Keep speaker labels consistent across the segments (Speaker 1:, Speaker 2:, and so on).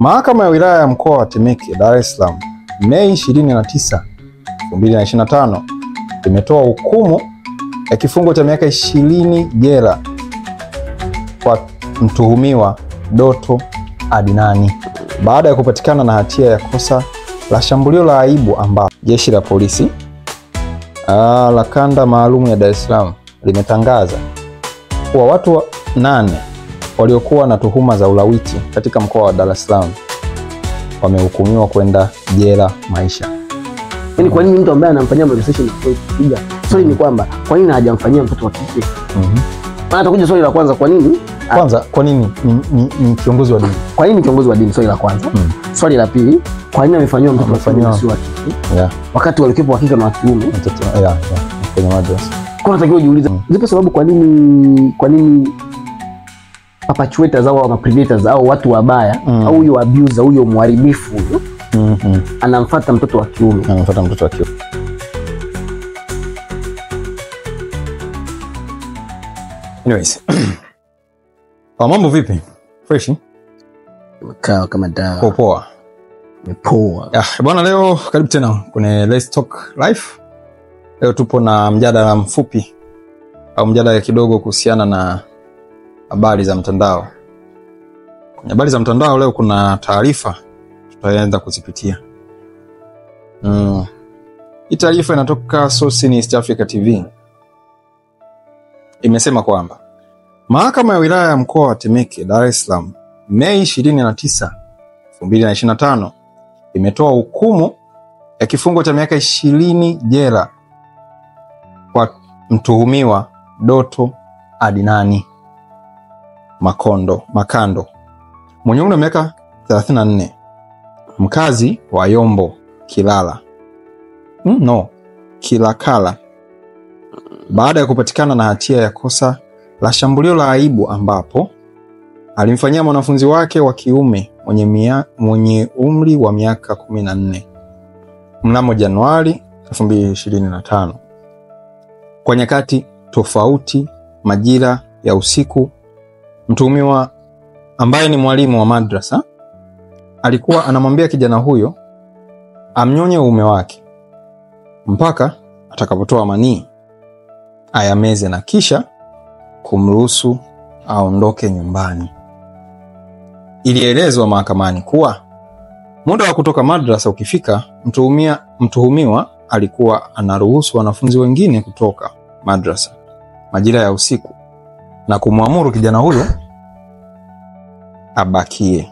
Speaker 1: Mahakama ya Wilaya ya Mkoa wa Temeke, Dar es Salaam, Mei 29, 2025 imetoa hukumu ya kifungo cha miaka 20 jela kwa mtuhumiwa Doto Adinani baada ya kupatikana na hatia ya kosa la shambulio la aibu ambapo Jeshi la Polisi la Kanda Maalum ya Dar es Salaam limetangaza kuwa watu 8 waliokuwa na tuhuma za ulawiti katika mkoa wa Dar es Salaam wamehukumiwa kwenda jela maisha.
Speaker 2: Yaani kwa nini mtu ambaye anamfanyia molestation na kupiga? Swali ni kwamba kwa nini hajamfanyia mtoto wa kike? Maana atakuja swali la kwanza, kwa nini?
Speaker 1: Kwanza, kwa nini ni kiongozi wa dini?
Speaker 2: Kwa nini kiongozi wa dini? Swali la kwanza. Swali la pili, kwa nini amefanywa mtoto wa kike? Wakati walikuwa wa kike na wa kiume.
Speaker 1: Kwenye madrasa.
Speaker 2: Kwa natakiwa ujiulize, zipo sababu kwa nini perpetrators au predators au watu wabaya au huyo abuser, huyo mharibifu huyo anamfuata mtoto wa kiume.
Speaker 1: Anyways. Mambo vipi? Fresh?
Speaker 2: Mkao kama dawa.
Speaker 1: Poa.
Speaker 2: Mepoa.
Speaker 1: Bwana, leo karibu tena kwenye Let's Talk Live. Leo tupo na mjadala mfupi au mjadala kidogo kuhusiana na habari za mtandao. Kwenye habari za mtandao leo kuna taarifa tutaanza kuzipitia. Hii taarifa inatoka source ni East Africa TV. Imesema kwamba Mahakama ya Wilaya ya Mkoa wa Temeke, Dar es Salaam, Mei 29, 2025 imetoa hukumu ya kifungo cha miaka 20 jela kwa mtuhumiwa Doto Adinani Makando mwenye umri wa miaka 34, mkazi wa Yombo Kilakala baada ya kupatikana na hatia ya kosa la shambulio la aibu ambapo alimfanyia mwanafunzi wake wa kiume mwenye umri wa miaka 14 mnamo Januari 2025 kwa nyakati tofauti majira ya usiku. Mtuhumiwa ambaye ni mwalimu wa madrasa alikuwa anamwambia kijana huyo amnyonye uume wake mpaka atakapotoa manii ayameze na kisha kumruhusu aondoke nyumbani. Ilielezwa mahakamani kuwa muda wa kutoka madrasa ukifika, mtuhumiwa alikuwa anaruhusu wanafunzi wengine kutoka madrasa majira ya usiku na kumwamuru kijana huyo abakie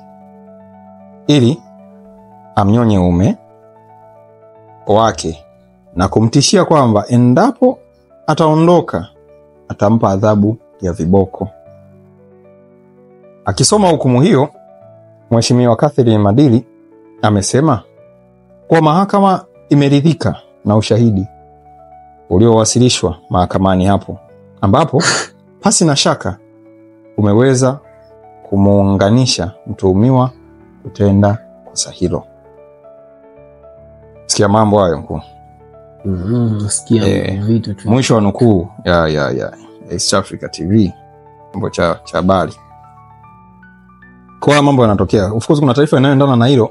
Speaker 1: ili amnyonye uume wake na kumtishia kwamba endapo ataondoka atampa adhabu ya viboko. Akisoma hukumu hiyo, Mheshimiwa Catherine Madili amesema kuwa mahakama imeridhika na ushahidi uliowasilishwa mahakamani hapo ambapo pasi na shaka umeweza kumuunganisha mtuhumiwa kutenda kosa hilo. Sikia mambo hayo mkuu.
Speaker 2: Sikia vitu tu.
Speaker 1: Mwisho wa nukuu ya East Africa TV, mambo cha habari. Kwa mambo yanatokea. Of course kuna taarifa inayoendana na hilo.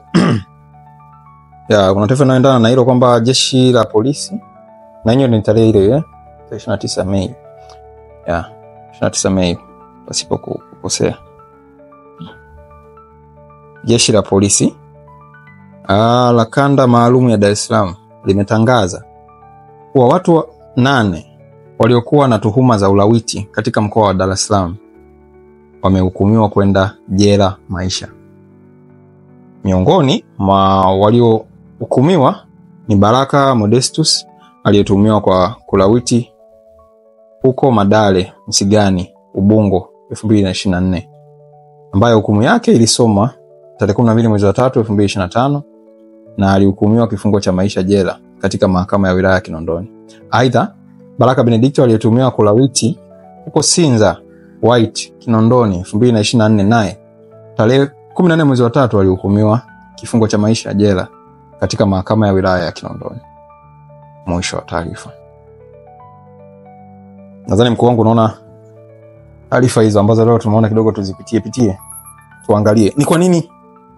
Speaker 1: Kuna taarifa inayoendana na hilo kwamba Jeshi la Polisi na hiyo ni tarehe ile 29 Mei. 29 Mei pasipo kukosea. Jeshi la Polisi la Kanda Maalum ya Dar es Salaam limetangaza kuwa watu 8 waliokuwa na tuhuma za ulawiti katika mkoa wa Dar es Salaam wamehukumiwa kwenda jela maisha. Miongoni mwa waliohukumiwa ni Baraka Modestus aliyetuhumiwa kwa kulawiti huko Madale, Msigani, Ubungo 2024, ambayo hukumu yake ilisoma tarehe 12 mwezi wa 3 2025 na alihukumiwa kifungo cha maisha jela katika mahakama ya wilaya ya Kinondoni. Aidha, Baraka Benedicto aliyetuhumiwa kulawiti huko Sinza White Kinondoni 2024 naye tarehe 14 mwezi wa 3 alihukumiwa kifungo cha maisha jela katika mahakama ya wilaya ya Kinondoni. Mwisho wa taarifa. Nadhani mkuu wangu unaona taarifa hizo ambazo leo tumeona kidogo tuzipitie tuangalie ni kwa nini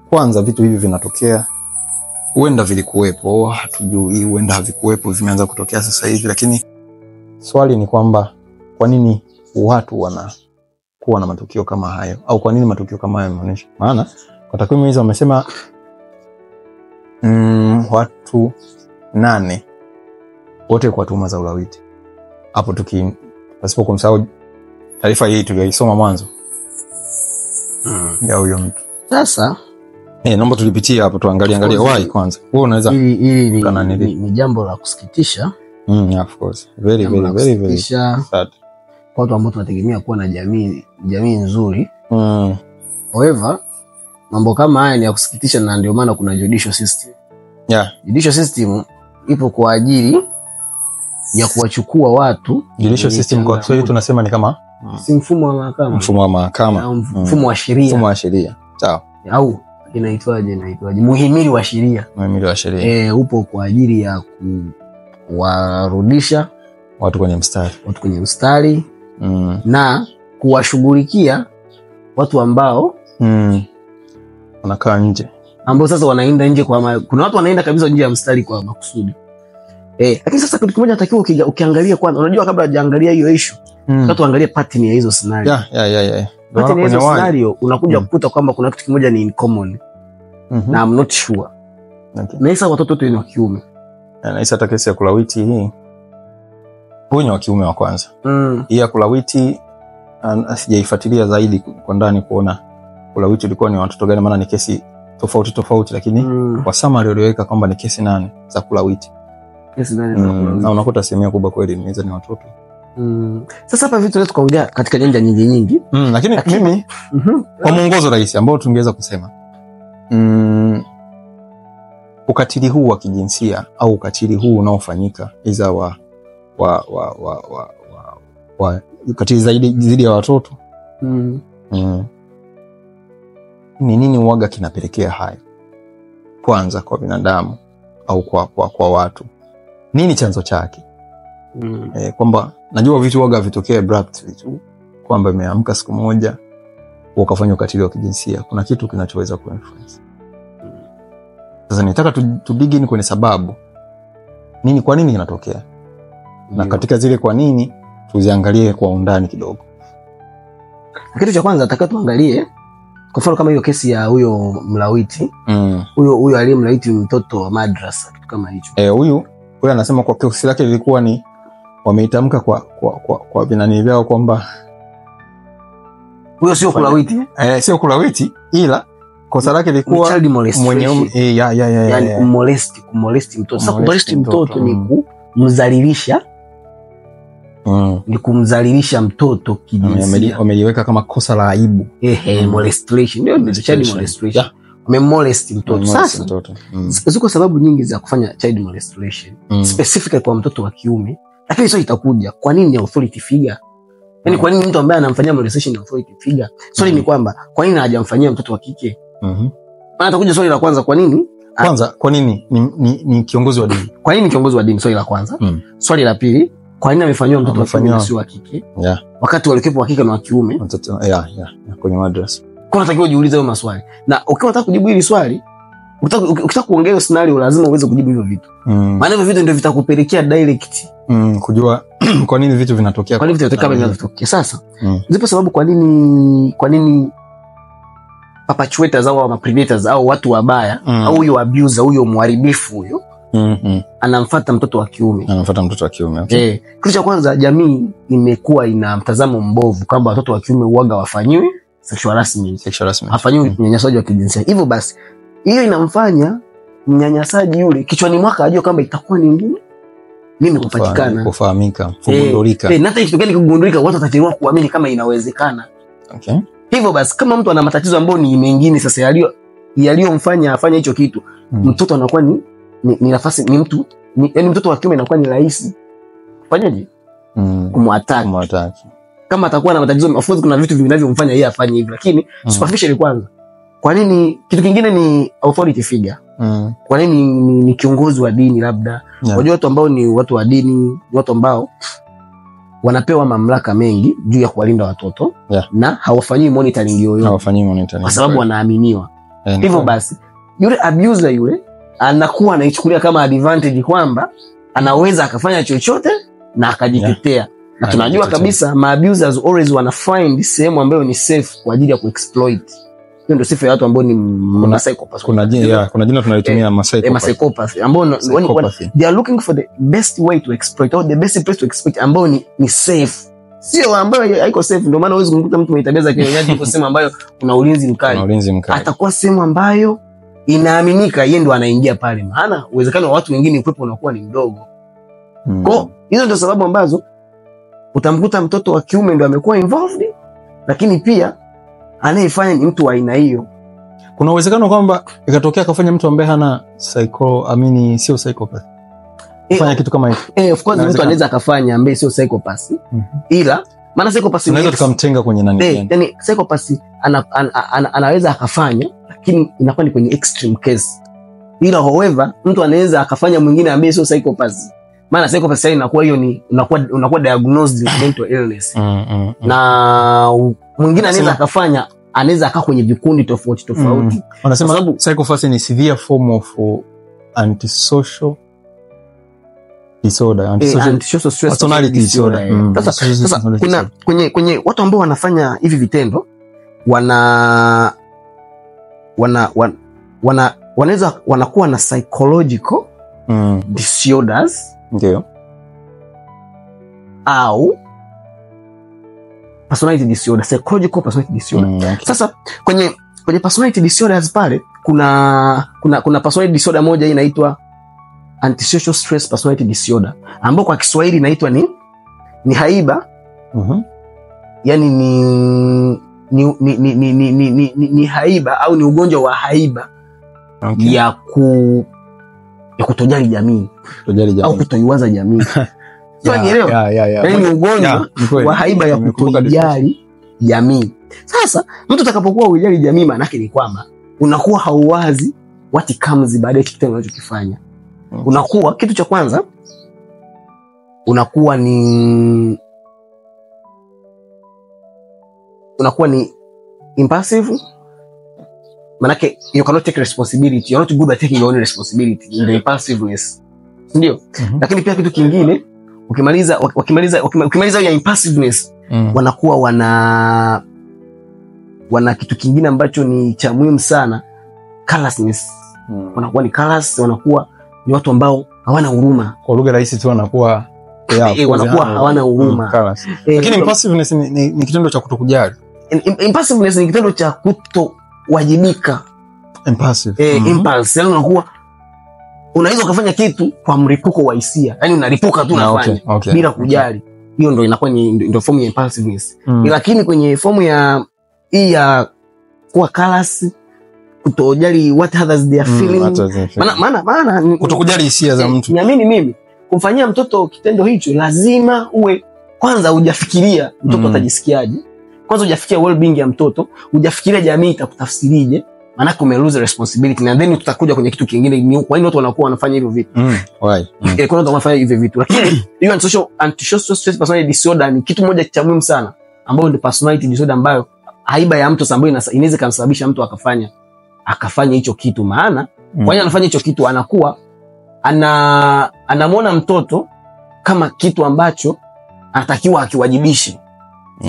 Speaker 1: kwanza vitu hivi vinatokea, huenda vilikuwepo, hatujui, huenda havikuwepo, vimeanza kutokea sasa hivi, lakini swali ni kwamba kwa nini watu wanakuwa na matukio kama hayo, au kwa nini matukio kama hayo yanaonyesha? Maana kwa takwimu hizo wamesema watu 8 wote kwa tuhuma za ulawiti. Hapo pasipo kumsahau taarifa hii tuliyoisoma mwanzo ya huyo mtu.
Speaker 2: Sasa
Speaker 1: naomba tulipitie hapo tuangalie why kwanza. Wewe unaweza
Speaker 2: ni jambo la kusikitisha.
Speaker 1: Of course. Very sad.
Speaker 2: Kwa watu ambao tunategemea kuwa na jamii nzuri. However, mambo kama haya ni ya kusikitisha, na ndio maana kuna judicial system. Judicial system ipo kwa ajili ya kuwachukua watu.
Speaker 1: Judicial system kwa Kiswahili tunasema ni kama
Speaker 2: mfumo wa mahakama. Mfumo wa sheria.
Speaker 1: Sawa.
Speaker 2: Au inaitwaje? Muhimili wa sheria. Upo kwa ajili ya kuwarudisha
Speaker 1: watu kwenye mstari.
Speaker 2: Na kuwashughulikia watu ambao
Speaker 1: wanakaa nje,
Speaker 2: ambao sasa wanaenda nje kuna watu wanaenda kabisa nje ya mstari kwa makusudi. Lakini sasa kitu kimoja natakiwa ukiangalia kwanza, unajua kabla hujaangalia hiyo issue, watu waangalie pattern ya hizo scenario. Pattern ya hizo scenario unakuja kukuta kwamba kuna kitu kimoja ni in common. Na I'm not sure. Na hisa watoto wote ni wa kiume.
Speaker 1: Na hisa hata kesi ya kulawiti hii huyu ni wa kiume wa kwanza. Hii ya kulawiti sijaifuatilia zaidi kwa ndani kuona kulawiti ulikuwa ni watoto gani, maana ni kesi tofauti, lakini kwa summary waliweka kwamba ni kesi 8 za kulawiti.
Speaker 2: Kesi 8 za kulawiti.
Speaker 1: Na unakuta asilimia kubwa kweli ni watoto.
Speaker 2: Sasa hapa vitu tunaweza kuongea katika nyanja nyingi.
Speaker 1: Lakini mimi kwa mwongozo rahisi ambao tungeweza kusema ukatili huu wa kijinsia au ukatili huu unaofanyika iza ukatili zaidi dhidi ya watoto ni nini uwaga kinapelekea hayo? Kwanza kwa binadamu au kwa watu, nini chanzo chake? Kwamba najua vitu waga vitokea abruptly tu, kwamba imeamka siku moja ukafanya ukatili wa kijinsia. Kuna kitu kinachoweza kuinfluence. Sasa nitaka tudigini kwenye sababu nini, kwa nini kinatokea, na katika zile kwa nini tuziangalie kwa undani kidogo.
Speaker 2: Kitu cha kwanza nataka tuangalie kwa mfano kama hiyo kesi ya huyo mlawiti, huyo aliyemlawiti mtoto wa madrasa, kitu kama hicho.
Speaker 1: Huyu anasema kwa kesi lake lilikuwa ni wameitamka kwa vinani vyao kwamba
Speaker 2: huyo sio kulawiti.
Speaker 1: Sio kulawiti, ila kosa lake lilikuwa mwenye
Speaker 2: yani kumolesti mtoto. Sasa kumolesti mtoto ni kumdhalilisha. Ni kumdhalilisha mtoto kijinsia.
Speaker 1: Wameliweka kama kosa la aibu.
Speaker 2: Molestation. Ndio child molestation. Wamemolest mtoto. Sasa ziko sababu nyingi za kufanya child molestation, specifically kwa mtoto wa kiume. Lakini sio itakuja kwa nini ni authority figure? Yaani kwa nini mtu ambaye anamfanyia molestation ni authority figure? Swali ni kwamba kwa nini hajamfanyia mtoto wa kike? Maana atakuja swali la kwanza, kwa nini?
Speaker 1: Kwa nini ni kiongozi wa dini?
Speaker 2: Kwa nini kiongozi wa dini? Swali la kwanza. Swali la pili, kwa nini amefanywa mtoto wa kiume sio wa kike? Wakati walikuwa wa kike na wa kiume.
Speaker 1: Kwenye madrasa.
Speaker 2: Kwa natakiwa ujiulize hayo maswali. Na ukiwa unataka kujibu hili swali, ukitaka kuongea scenario lazima uweze kujibu hivyo vitu. Maana hivyo vitu ndio vitakupelekea direct
Speaker 1: kujua kwa nini vitu vinatokea.
Speaker 2: Kwa nini vitu kama vinatokea. Sasa zipo sababu kwa nini perpetrators au predators au watu wabaya au huyo abuser, huyo mharibifu huyo anamfuata mtoto wa kiume.
Speaker 1: Okay.
Speaker 2: Kitu cha kwanza, jamii imekuwa ina mtazamo mbovu kwamba watoto wa kiume uaga wafanyiwe sexual harassment. Hafanyiwi unyanyasaji wa kijinsia. Hivyo basi hiyo inamfanya mnyanyasaji yule kichwani mwaka ajue kama itakuwa ni ngumu mimi kupatikana,
Speaker 1: kufahamika, kugundulika.
Speaker 2: Na hata kitu gani kugundulika, watu watachelewa kuamini kama inawezekana.
Speaker 1: Okay.
Speaker 2: Hivyo basi kama mtu ana matatizo ambayo ni mengine sasa yaliyomfanya afanye hicho kitu, mtoto anakuwa ni nafasi, ni mtu yani mtoto wa kiume anakuwa ni rahisi kufanyaje? Kumwattack. Kama atakuwa na matatizo, of course kuna vitu vinavyomfanya yeye afanye hivyo, lakini superficial kwanza. Kwa nini? Kitu kingine ni authority figure. Kwa nini ni kiongozi wa dini labda? Unajua watu ambao ni watu wa dini, ni watu ambao wanapewa mamlaka mengi juu ya kuwalinda watoto na hawafanyii monitoring yoyote.
Speaker 1: Kwa
Speaker 2: sababu wanaaminiwa. Hivyo basi yule abuser yule anakuwa anaichukulia kama advantage kwamba anaweza akafanya chochote na akajitetea. Na tunajua kabisa ma-abusers always wana find sehemu ambayo ni safe kwa ajili ya kuexploit. Hiyo ndio sifa ya watu ambao ni psychopaths.
Speaker 1: Kuna jina tunalitumia
Speaker 2: psychopath ambao they are looking for the best way to exploit or the best place to exploit ambao ni safe. Sio ambayo haiko safe. Ndio maana huwezi kumkuta mtu mwenye tabia za kinyonyaji yuko sehemu ambayo kuna ulinzi mkali. Atakuwa sehemu ambayo inaaminika yeye ndo anaingia pale. Maana uwezekano wa watu wengine upepo unakuwa ni mdogo. Kwa hizo ndio sababu ambazo utamkuta mtoto wa kiume ndo amekuwa involved, lakini pia anayefanya ni mtu wa aina hiyo.
Speaker 1: Kuna uwezekano kwamba ikatokea kafanya mtu ambaye hana sio psychopath. Kufanya kitu kama hicho.
Speaker 2: Of course mtu anaweza akafanya ambaye sio psychopath. Ila maana psychopath
Speaker 1: unaweza tukamtenga kwenye nani?
Speaker 2: Yani psychopath anaweza akafanya, lakini inakuwa ni kwenye extreme case. Ila however mtu anaweza akafanya mwingine ambaye sio psychopath. Maana psychopath inakuwa hiyo ni unakuwa diagnosed with mental illness. Na mwingine anaweza akafanya, anaweza akaa kwenye vikundi tofauti.
Speaker 1: Wanasema sababu psychopath ni severe form of antisocial disorder,
Speaker 2: antisocial stress
Speaker 1: personality disorder.
Speaker 2: Sasa kwenye watu ambao wanafanya hivi vitendo wanaweza wanakuwa na psychological disorders.
Speaker 1: Ndio.
Speaker 2: Au personality disorder, psychological personality disorder. Okay. Sasa kwenye personality disorders pale kuna personality disorder moja inaitwa antisocial stress personality disorder, ambayo kwa Kiswahili inaitwa ni haiba. Yani ni haiba au ni ugonjwa wa haiba. Okay. ya kutojali jamii au kutoiwaza jamii. Sio nielewa. Yaani ni ugonjwa wa haiba ya kutojali jamii. Sasa mtu atakapokuwa hujali jamii, maana yake ni kwamba unakuwa hauwazi what comes baada ya kitendo unachokifanya. Unakuwa kitu cha kwanza unakuwa ni impulsive. Manake you cannot take responsibility, you're not good at taking your own responsibility in the impulsiveness. Ndio. Lakini pia kitu kingine ukimaliza ya impulsiveness, wanakuwa wana kitu kingine ambacho ni cha muhimu sana, callousness. Wanakuwa ni callous, wanakuwa ni watu ambao hawana huruma.
Speaker 1: Kwa lugha rahisi tu wanakuwa
Speaker 2: hawana huruma.
Speaker 1: Lakini impulsiveness ni kitendo cha kutokujali.
Speaker 2: Impulsiveness ni kitendo cha kutowajibika. Impulse, yani unakuwa unaweza kufanya kitu kwa mripuko wa hisia. Yani unaripuka tu unafanya bila kujali. Hiyo ndio inakuwa ndio form ya impulsiveness. Lakini kwenye form ya kuwa callous, kutojali what others they are feeling. Maana
Speaker 1: kutokujali hisia za mtu.
Speaker 2: Niamini mimi, kumfanyia mtoto kitendo hicho lazima uwe kwanza hujafikiria mtoto atajisikiaje. Kwanza hujafikiria well-being ya mtoto, hujafikiria jamii itakutafsirije. Maana ume lose responsibility, na then tutakuja kwenye kitu kingine. Kwa nini watu wanakuwa wanafanya hivyo vitu?
Speaker 1: Why?
Speaker 2: Kwa nini wanafanya hivyo vitu? Lakini hiyo antisocial stress personality disorder ni kitu moja cha muhimu sana, ambayo ni personality disorder ambayo haiba ya mtu ambayo inaweza kumsababisha mtu akafanya hicho kitu. Maana kwa nini anafanya hicho kitu? Anakuwa anamwona mtoto kama kitu ambacho anatakiwa akiwajibishe.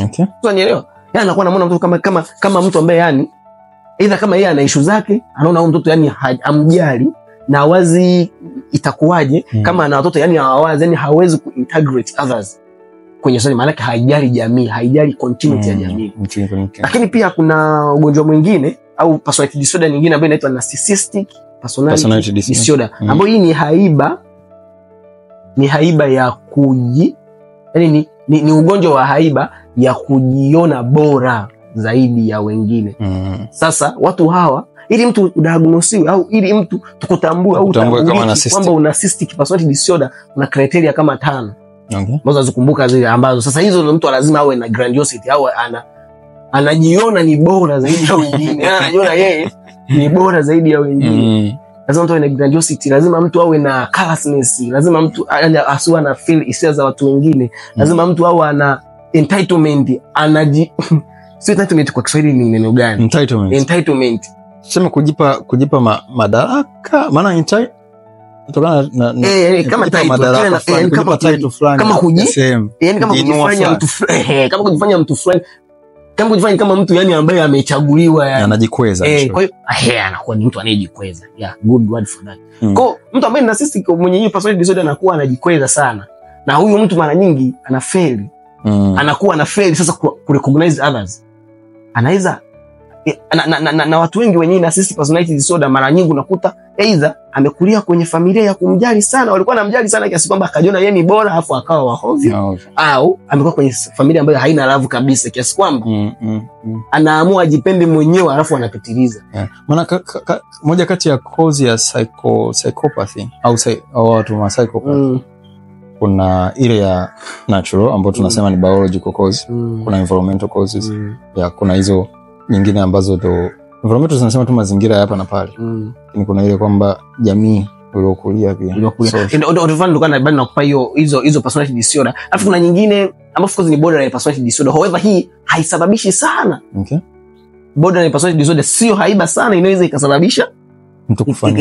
Speaker 1: Okay.
Speaker 2: Unanielewa? Yaani anakuwa anamwona mtoto kama mtu ambaye yani either kama yeye ana issue zake, anaona huyo mtoto yani hamjali na hawazi itakuwaje kama ana watoto yani hawazi, yani hawezi kuintegrate others kwenye swali, maana yake haijali jamii, haijali continuity ya jamii. Lakini pia kuna ugonjwa mwingine au personality disorder nyingine ambayo inaitwa narcissistic personality disorder, ambayo hii ni haiba ya yani ni ugonjwa wa haiba ya kujiona bora zaidi ya wengine. Sasa watu hawa, ili mtu diagnosiwe au ili mtu tukutambue au kwamba una narcissistic personality disorder, una criteria kama 5.
Speaker 1: Okay.
Speaker 2: Mwanzo zikumbuka zile ambazo sasa hizo mtu lazima awe na grandiosity au anajiona ni bora zaidi ya wengine. Anajiona yeye ni bora zaidi ya wengine. Lazima mtu awe na grandiosity, lazima mtu awe na callousness, lazima mtu asiwe na feel hisia za watu wengine. Lazima mtu awe ana entitlement, sio entitlement kwa Kiswahili ni neno gani?
Speaker 1: Entitlement. sema kujipa madaraka, maana intai kutokana na
Speaker 2: kama title fulani, kama kujifanya mtu fulani, kama kujifanya kama mtu yani ambaye amechaguliwa yani
Speaker 1: anajikweza.
Speaker 2: Kwa hiyo anakuwa ni mtu anayejikweza. Yeah, good word for that. Kwa mtu ambaye na sisi mwenye hiyo personality disorder anakuwa anajikweza sana, na huyu mtu mara nyingi anafeli. Anakuwa anafeli sasa ku recognize others. Anaweza na watu wengi wenye narcissistic personality disorder mara nyingi unakuta either amekulia kwenye familia ya kumjali sana, walikuwa wanamjali sana kiasi kwamba akajiona yeye ni bora afu akawa wahovyo, au amekuwa kwenye familia ambayo haina love kabisa kiasi kwamba anaamua ajipende mwenyewe alafu anapitiliza.
Speaker 1: Maana moja kati ya cause ya psychopathy au watu wa psychopath, kuna ile ya natural ambayo tunasema ni biological cause, kuna environmental causes, ya kuna hizo nyingine ambazo ndo environmental tunasema tu mazingira hapa na pale, lakini kuna ile kwamba jamii uliokulia pia ndio
Speaker 2: bado nakupa hizo personality disorder. Alafu kuna nyingine ambayo of course ni borderline personality disorder, however hii haisababishi sana. Borderline personality disorder sio haiba sana, inaweza ikasababisha mtu kufanya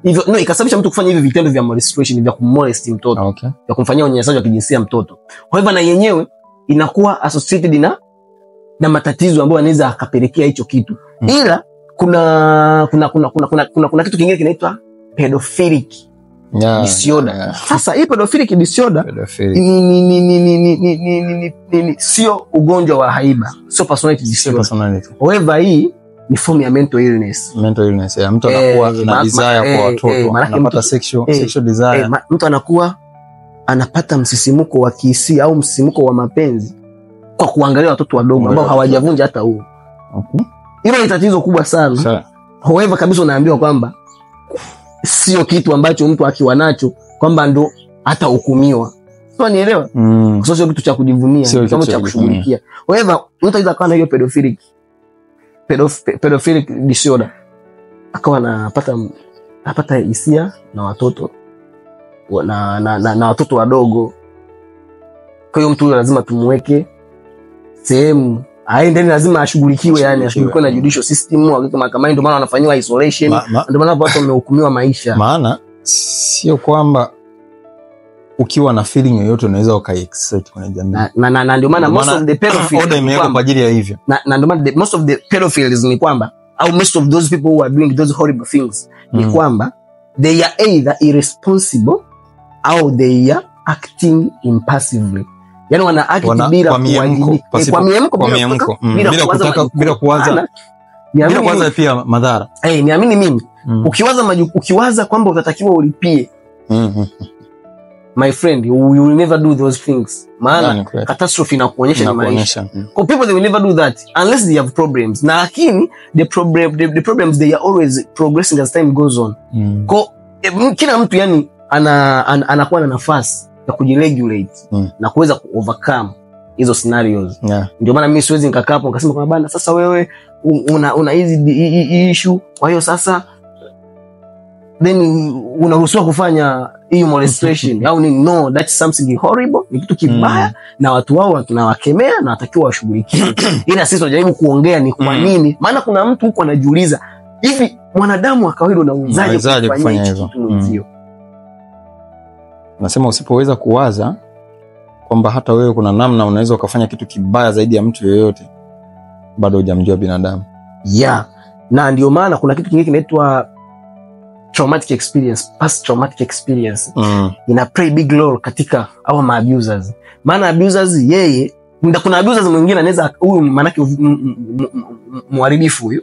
Speaker 2: hivyo, ikasababisha mtu kufanya hivyo vitendo vya molestation, vya kumolest mtoto, vya kumfanyia unyanyasaji wa kijinsia mtoto. However na yenyewe inakuwa associated na matatizo ambayo yanaweza akapelekea hicho kitu. Ila kuna kitu kingine kinaitwa pedophilic disorder. Sasa hii pedophilic disorder ni sio ugonjwa wa haiba, sio personality disorder. However hii ni form ya mental illness
Speaker 1: ya mtu anakuwa na desire kwa watoto, anapata sexual desire.
Speaker 2: Mtu anakuwa anapata msisimuko wa kihisia au msisimuko wa mapenzi kwa kuangalia watoto wadogo ambao hawajavunja hata huo. Hilo ni tatizo kubwa sana. However kabisa unaambiwa kwamba sio kitu ambacho mtu akiwa nacho kwamba ndo hata hukumiwa. Sio, nielewa? Sio kitu cha kujivunia, sio kama cha kushughulikia. However mtu anaweza kuwa na hiyo pedophilic disorder, akawa anapata hisia na watoto na watoto wadogo. Kwa hiyo mtu lazima tumweke sehemu aende, lazima ashughulikiwe, yani ashughulikiwe na judicial system au mahakamani. Ndio maana wanafanywa isolation, ndio maana watu wamehukumiwa maisha.
Speaker 1: Maana sio kwamba ukiwa na feeling yoyote unaweza ukaexcite kwenye jamii,
Speaker 2: na ndio maana most of the pedophiles
Speaker 1: order imewekwa kwa ajili ya hivyo,
Speaker 2: na ndio maana most of the pedophiles ni kwamba, au most of those people who are doing those horrible things ni kwamba they are either irresponsible au they are acting impulsively. Yani wana act bila kuwajibika,
Speaker 1: bila kuwaza pia madhara.
Speaker 2: Niamini mimi, ukiwaza kwamba utatakiwa ulipie, my friend, you will never do those things. Maana catastrophe inakuonyesha ni maisha. Because people, they will never do that unless they have problems. Na lakini the problems they are always progressing as time goes on. Kwa kila mtu yani anakuwa na nafasi ya kujiregulate na kuweza kuovercome hizo scenarios. Ndio maana mimi siwezi nikakaa hapo nikasema kwa bana, sasa wewe una hizi issue, kwa hiyo sasa then unaruhusiwa kufanya hiyo molestation au ni no, that's something horrible, ni kitu kibaya, na watu wao tunawakemea na watakiwa washughulikiwe. Ila sisi tunajaribu kuongea ni kwa nini, maana kuna mtu huko anajiuliza, hivi mwanadamu wa kawaida unawezaje kufanya hivyo?
Speaker 1: Nasema usipoweza kuwaza kwamba hata wewe kuna namna unaweza ukafanya kitu kibaya zaidi ya mtu yeyote, bado hujamjua binadamu.
Speaker 2: Na ndio maana kuna kitu kingine kinaitwa traumatic experience, past traumatic experience. Ina play big role katika our abusers. Maana abusers yeye, kuna abusers mwingine anaweza huyu manake muharibifu huyu,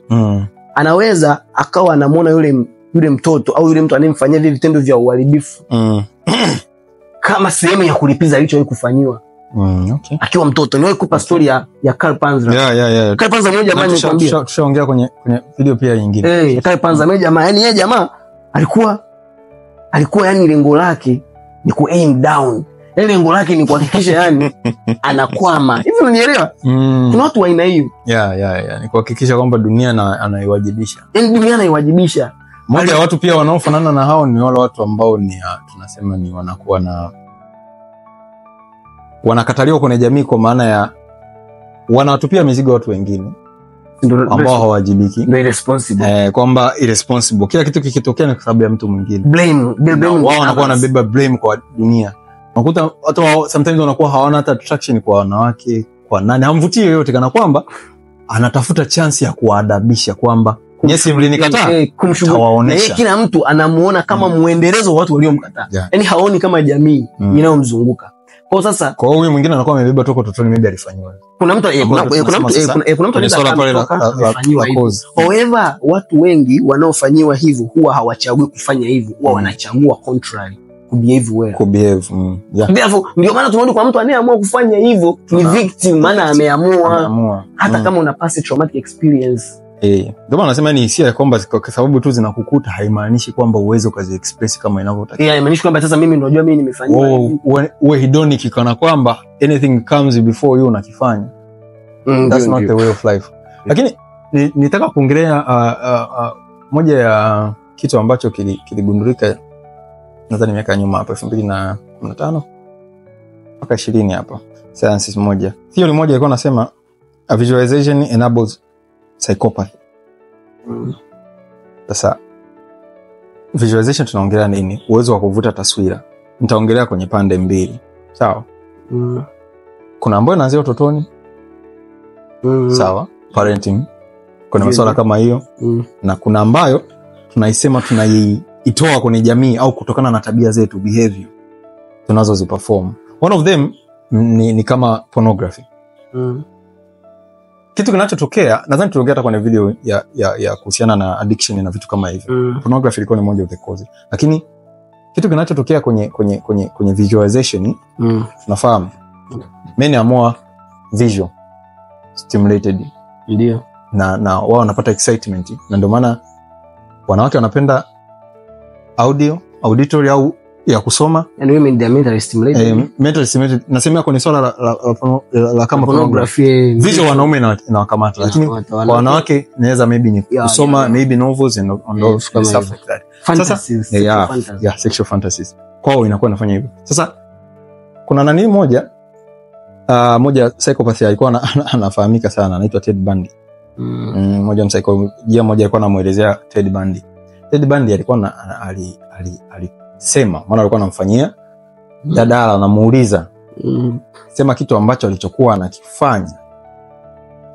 Speaker 2: anaweza akawa anamuona yule mtoto au yule mtu anayemfanyia vile vitendo vya uharibifu kama sehemu ya kulipiza alichowahi kufanyiwa. Akiwa mtoto. Niwahi kupa story ya Karl Panzer. Karl Panzer mmoja jamani, nikwambia
Speaker 1: tushaongea kwenye video pia nyingine.
Speaker 2: Karl Panzer mmoja jamaa, yani yeye jamaa alikuwa yani lengo lake ni ku aim down. Yani lengo lake ni kuhakikisha yani anakwama. Hivi unanielewa? Kuna watu wa aina hiyo.
Speaker 1: Ni kuhakikisha kwamba dunia anaiwajibisha.
Speaker 2: Yani dunia anaiwajibisha.
Speaker 1: Moja watu pia wanaofanana na hao ni wale watu ambao ni tunasema ni wanakuwa na wanakataliwa kwenye jamii, kwa maana ya wanawatupia mizigo watu wengine. ambao hawajibiki,
Speaker 2: ndio irresponsible,
Speaker 1: kwamba irresponsible, kila kitu kikitokea ni kwa sababu ya mtu mwingine.
Speaker 2: Blame
Speaker 1: wao wanakuwa wanabeba blame kwa dunia. Unakuta watu sometimes wanakuwa hawana hata attraction kwa wanawake, kwa nani, hamvutii yoyote, kana kwamba anatafuta chance ya kuadabisha kwamba nyesi mlinikataa,
Speaker 2: kumshughulikia. Kila mtu anamuona kama muendelezo wa watu waliomkataa. Yaani haoni kama jamii inayomzunguka. Kwa sasa
Speaker 1: kwa huyu mwingine anakuwa amebeba toka totoni, maybe alifanywa.
Speaker 2: Kuna mtu anafanywa hivyo. However, watu wengi wanaofanyiwa hivyo huwa hawachagui kufanya hivyo, huwa wanachagua contrary, kubehave. Ndio maana tunaona kwa mtu anayeamua kufanya hivyo ni victim, maana ameamua. Hata kama una past traumatic experience.
Speaker 1: Ndio maana nasema ni hisia ya kwamba kwa sababu tu zinakukuta haimaanishi kwamba uwezo kazi express kama inavyotakiwa.
Speaker 2: Haimaanishi kwamba sasa mimi ndio najua mimi nimefanywa.
Speaker 1: Uwe hedonic kana kwamba anything comes before you unakifanya. That's not the way of life. Lakini nitaka kuongelea moja ya kitu ambacho kiligundulika nadhani miaka nyuma hapo 2015 mpaka 20 hapa. Science moja. Theory moja ilikuwa nasema a visualization enables psychopathy. Sasa visualization tunaongelea nini? Uwezo wa kuvuta taswira. Nitaongelea kwenye pande mbili. Sawa? Kuna ambayo inaanzia utotoni. Sawa? Parenting. Kuna masuala kama hiyo. Na kuna ambayo tunaisema tunaiitoa kwenye jamii au kutokana na tabia zetu, behavior tunazoziperform. One of them ni kama pornography. Kitu kinachotokea, nadhani tuliongea hata kwenye video ya kuhusiana na addiction na vitu kama hivyo. Pornography ilikuwa ni moja of the cause. Lakini kitu kinachotokea kwenye visualization, tunafahamu many are more visual stimulated.
Speaker 2: Ndio.
Speaker 1: Na wao wanapata excitement, na ndio maana wanawake wanapenda auditory au ya kusoma.
Speaker 2: And women they are mentally stimulated.
Speaker 1: Mentally stimulated. Nasema kwenye swala la kama pornography. Visual wanaume inawakamata, lakini kwa wanawake inaweza maybe ni kusoma, maybe novels and all stuff like that.
Speaker 2: Fantasies.
Speaker 1: Sasa sexual fantasies. Kwao inakuwa inafanya hivyo. Sasa kuna nani moja psychopath alikuwa anafahamika sana, anaitwa Ted Bundy. Mmoja msaikolojia mmoja alikuwa anamuelezea Ted Bundy. Ted Bundy alikuwa alisema, maana alikuwa anamfanyia dadala, anamuuliza sema kitu ambacho alichokuwa anakifanya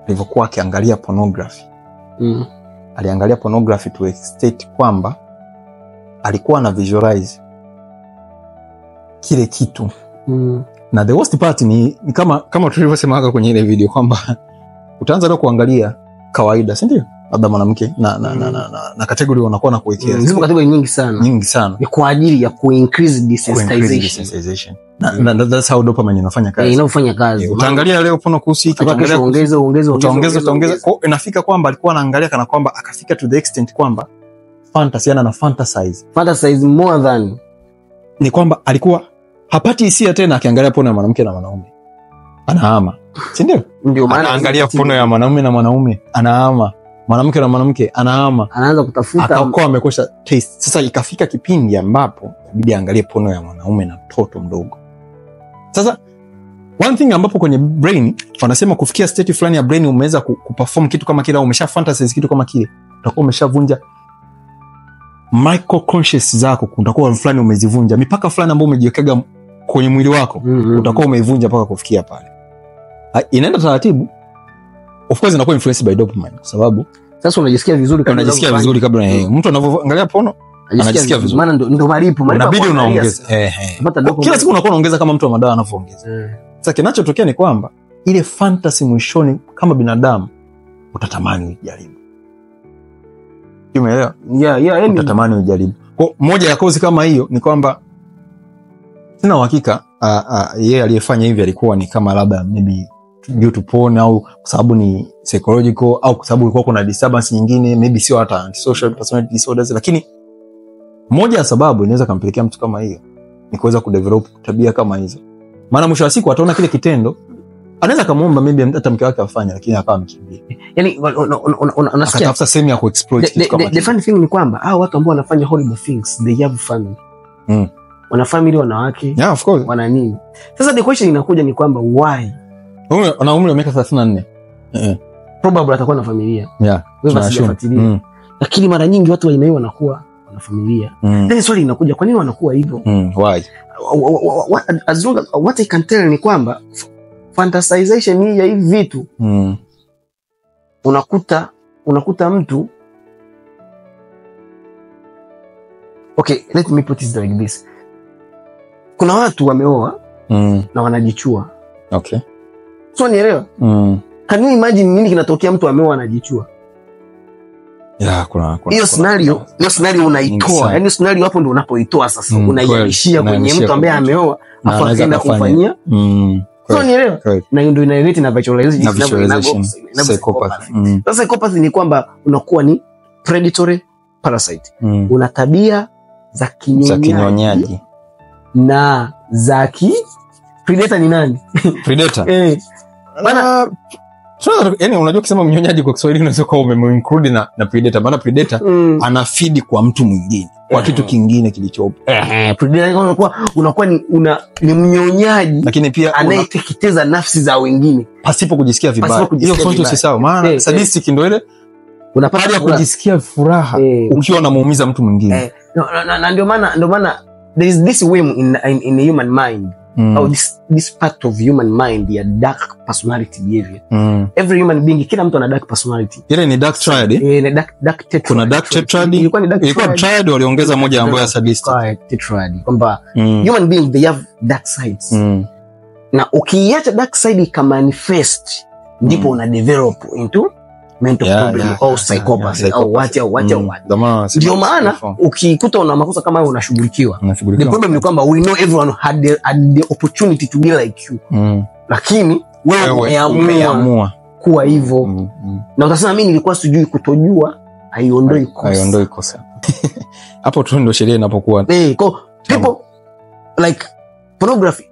Speaker 1: alivyokuwa akiangalia pornography. Aliangalia pornography to extent kwamba alikuwa na visualize kile kitu. Na the worst part ni kama tulivyosema kwenye ile video kwamba utaanza leo kuangalia kawaida, si ndio? Labda mwanamke na category wanakuwa na kuwekea.
Speaker 2: Zipo category nyingi sana. Ni kwa ajili ya increase desensitization.
Speaker 1: Na that's how dopamine inafanya kazi.
Speaker 2: Inafanya kazi.
Speaker 1: Utaangalia leo porno kuhusu hiki, utaangalia utaongeza. Kwa inafika kwamba alikuwa anaangalia kana kwamba akafika to the extent kwamba fantasy na fantasize
Speaker 2: more than,
Speaker 1: ni kwamba alikuwa hapati hisia tena akiangalia porno ya mwanamke na mwanaume. Anahama. Si ndio?
Speaker 2: Ndio maana
Speaker 1: anaangalia porno ya mwanaume na mwanaume, anahama. Mwanamke na mwanamke, anahama.
Speaker 2: Anaanza kutafuta,
Speaker 1: akakuwa amekosha taste. Sasa ikafika kipindi ambapo inabidi aangalie porno ya mwanaume na mtoto mdogo. Sasa one thing ambapo kwenye brain wanasema kufikia state fulani ya brain umeweza kuperform kitu kama kile au umesha fantasize kitu kama kile, utakuwa umeshavunja micro conscious zako, utakuwa fulani umezivunja mipaka fulani ambayo umejiwekea kwenye mwili wako, utakuwa umeivunja mpaka kufikia pale. Inaenda taratibu, of course inakuwa influenced by dopamine, kwa sababu
Speaker 2: sasa unajisikia vizuri
Speaker 1: kabla mtu anavyoangalia porno anajisikia vizuri,
Speaker 2: maana ndio malipo
Speaker 1: inabidi unaongeza. Kila siku unakuwa unaongeza kama mtu wa madawa anavyoongeza. Sasa kinachotokea ni kwamba ile fantasy mwishoni kama binadamu utatamani ujaribu. Umeelewa? Utatamani ujaribu. Kwa moja ya cause kama hiyo ni kwamba sina uhakika yeye aliyefanya hivi alikuwa ni kama labda maybe due to porn au kwa sababu ni psychological au kwa sababu kulikuwa kuna disturbance nyingine, maybe sio hata antisocial personality disorders, lakini moja ya sababu inaweza kumpelekea mtu kama hiyo ni kuweza kudevelop tabia kama hizo. Maana mwisho wa siku ataona kile kitendo, anaweza kumuomba maybe hata mke wake afanye, lakini akawa mkimbia.
Speaker 2: Yaani unasikia
Speaker 1: akatafuta sehemu ya kuexploit kitu kama hicho.
Speaker 2: The funny thing ni kwamba hao watu ambao wanafanya horrible things they have family. Wana family, wanawake.
Speaker 1: Yeah, of course.
Speaker 2: Wana nini? Sasa the question inakuja ni kwamba why?
Speaker 1: Ana umri wa miaka 34.
Speaker 2: probably atakuwa na familia.
Speaker 1: Yeah.
Speaker 2: Wewe usifuatilie. Lakini mara nyingi watu wa aina hiyo wanakuwa na familia. Then swali linakuja, kwa nini wanakuwa hivyo?
Speaker 1: Why?
Speaker 2: As long as what I can tell ni kwamba fantasization hii ya hivi vitu unakuta mtu, okay, let me put it like this. Kuna watu wameoa na wanajichua.
Speaker 1: Okay.
Speaker 2: So nielewa? Can you imagine nini kinatokea mtu ameoa anajichua?
Speaker 1: Yeah, kuna
Speaker 2: hiyo scenario unaitoa. Yaani scenario hapo ndio unapoitoa sasa. Unaihamishia kwenye mtu ambaye ameoa afu akaenda kumfanyia. So nielewa? Na ndio inaeleta na visualization psychopathy. Sasa psychopathy ni kwamba unakuwa ni predatory parasite. Una tabia za kinyonyaji na za predator ni nani? Predator.
Speaker 1: Bana, yani unajua kusema mnyonyaji kwa Kiswahili unaweza kuwa umeinclude na predator. Maana predator anafeed kwa mtu mwingine, kwa kitu kingine kilichopo.
Speaker 2: Predator unakuwa ni mnyonyaji, lakini pia anayeteketeza nafsi za wengine
Speaker 1: pasipo kujisikia vibaya. Hiyo fonto si sawa. Maana sadistic ndio ile unapata ya kujisikia furaha ukiwa unamuumiza mtu mwingine.
Speaker 2: Na ndio maana there is this whim in the human mind. Or this part of human mind, ya dark personality behavior. Every human being, kila mtu ana dark personality.
Speaker 1: Ile ni dark triad.
Speaker 2: Ni dark tetrad. Kuna
Speaker 1: dark tetrad. Ilikuwa triad waliongeza moja ambayo ya sadistic.
Speaker 2: Tetrad. Kwamba human being they have dark sides. Na ukiacha dark side ikamanifest, ndipo una develop into mental problem au psychopathy au what. Ndio maana ukikuta una makosa kama hayo unashughulikiwa. The problem ni kwamba we know everyone had the opportunity to be like you. Lakini wewe umeamua kuwa hivyo. Na utasema mimi nilikuwa sijui, kutojua haiondoi kosa.
Speaker 1: Hapo tu ndio sheria inapokuwa.
Speaker 2: People like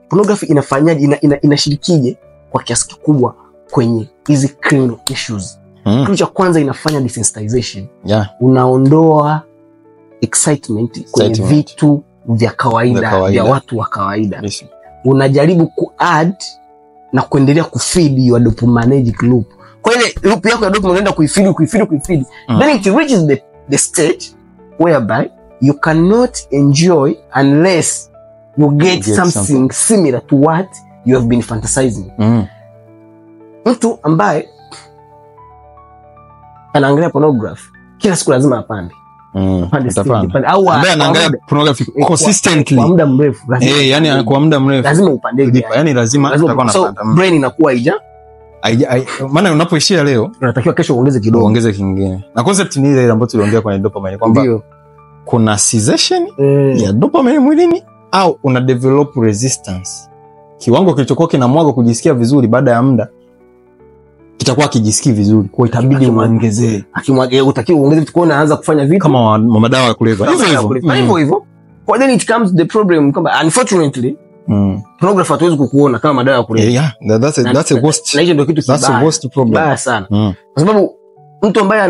Speaker 2: pornography inafanyaje, inashirikije kwa kiasi kikubwa kwenye hizi criminal issues. Kitu cha kwanza inafanya desensitization. Unaondoa excitement kwenye vitu vya kawaida vya watu wa kawaida. Unajaribu kuadd na kuendelea kufeed your dopaminergic loop. Kwa ile loop yako ya dopamine unaenda kuifeed. Then it reaches the stage whereby you cannot enjoy unless you get something similar to what you have been fantasizing. Mtu ambaye anaangalia pornography kila siku lazima apande.
Speaker 1: Au anaangalia pornography consistently
Speaker 2: kwa muda mrefu.
Speaker 1: Yani kwa muda mrefu
Speaker 2: lazima upande.
Speaker 1: Yani lazima utakuwa unapanda.
Speaker 2: Brain inakuwa
Speaker 1: maana unapoishia leo
Speaker 2: unatakiwa kesho uongeze kidogo,
Speaker 1: uongeze kingine. Na concept ni ile ambayo tuliongea kwenye dopamine kwamba kuna cessation ya dopamine mwilini au una develop resistance. Kiwango kilichokuwa kinamwaga kujisikia vizuri baada ya muda kitakuwa kijisikii vizuri, kwa itabidi uongezee.
Speaker 2: Akimwage utakiwa uongeze vitu, kwa unaanza kufanya vitu
Speaker 1: kama madawa ya kulevya
Speaker 2: hivyo. Kwa then it comes the problem kwamba unfortunately pornography hatuwezi kukuona kama madawa ya kulevya.
Speaker 1: That's a worst.
Speaker 2: Na hiyo ndio kitu kibaya.
Speaker 1: That's a worst problem.
Speaker 2: Baya sana. Kwa sababu mtu ambaye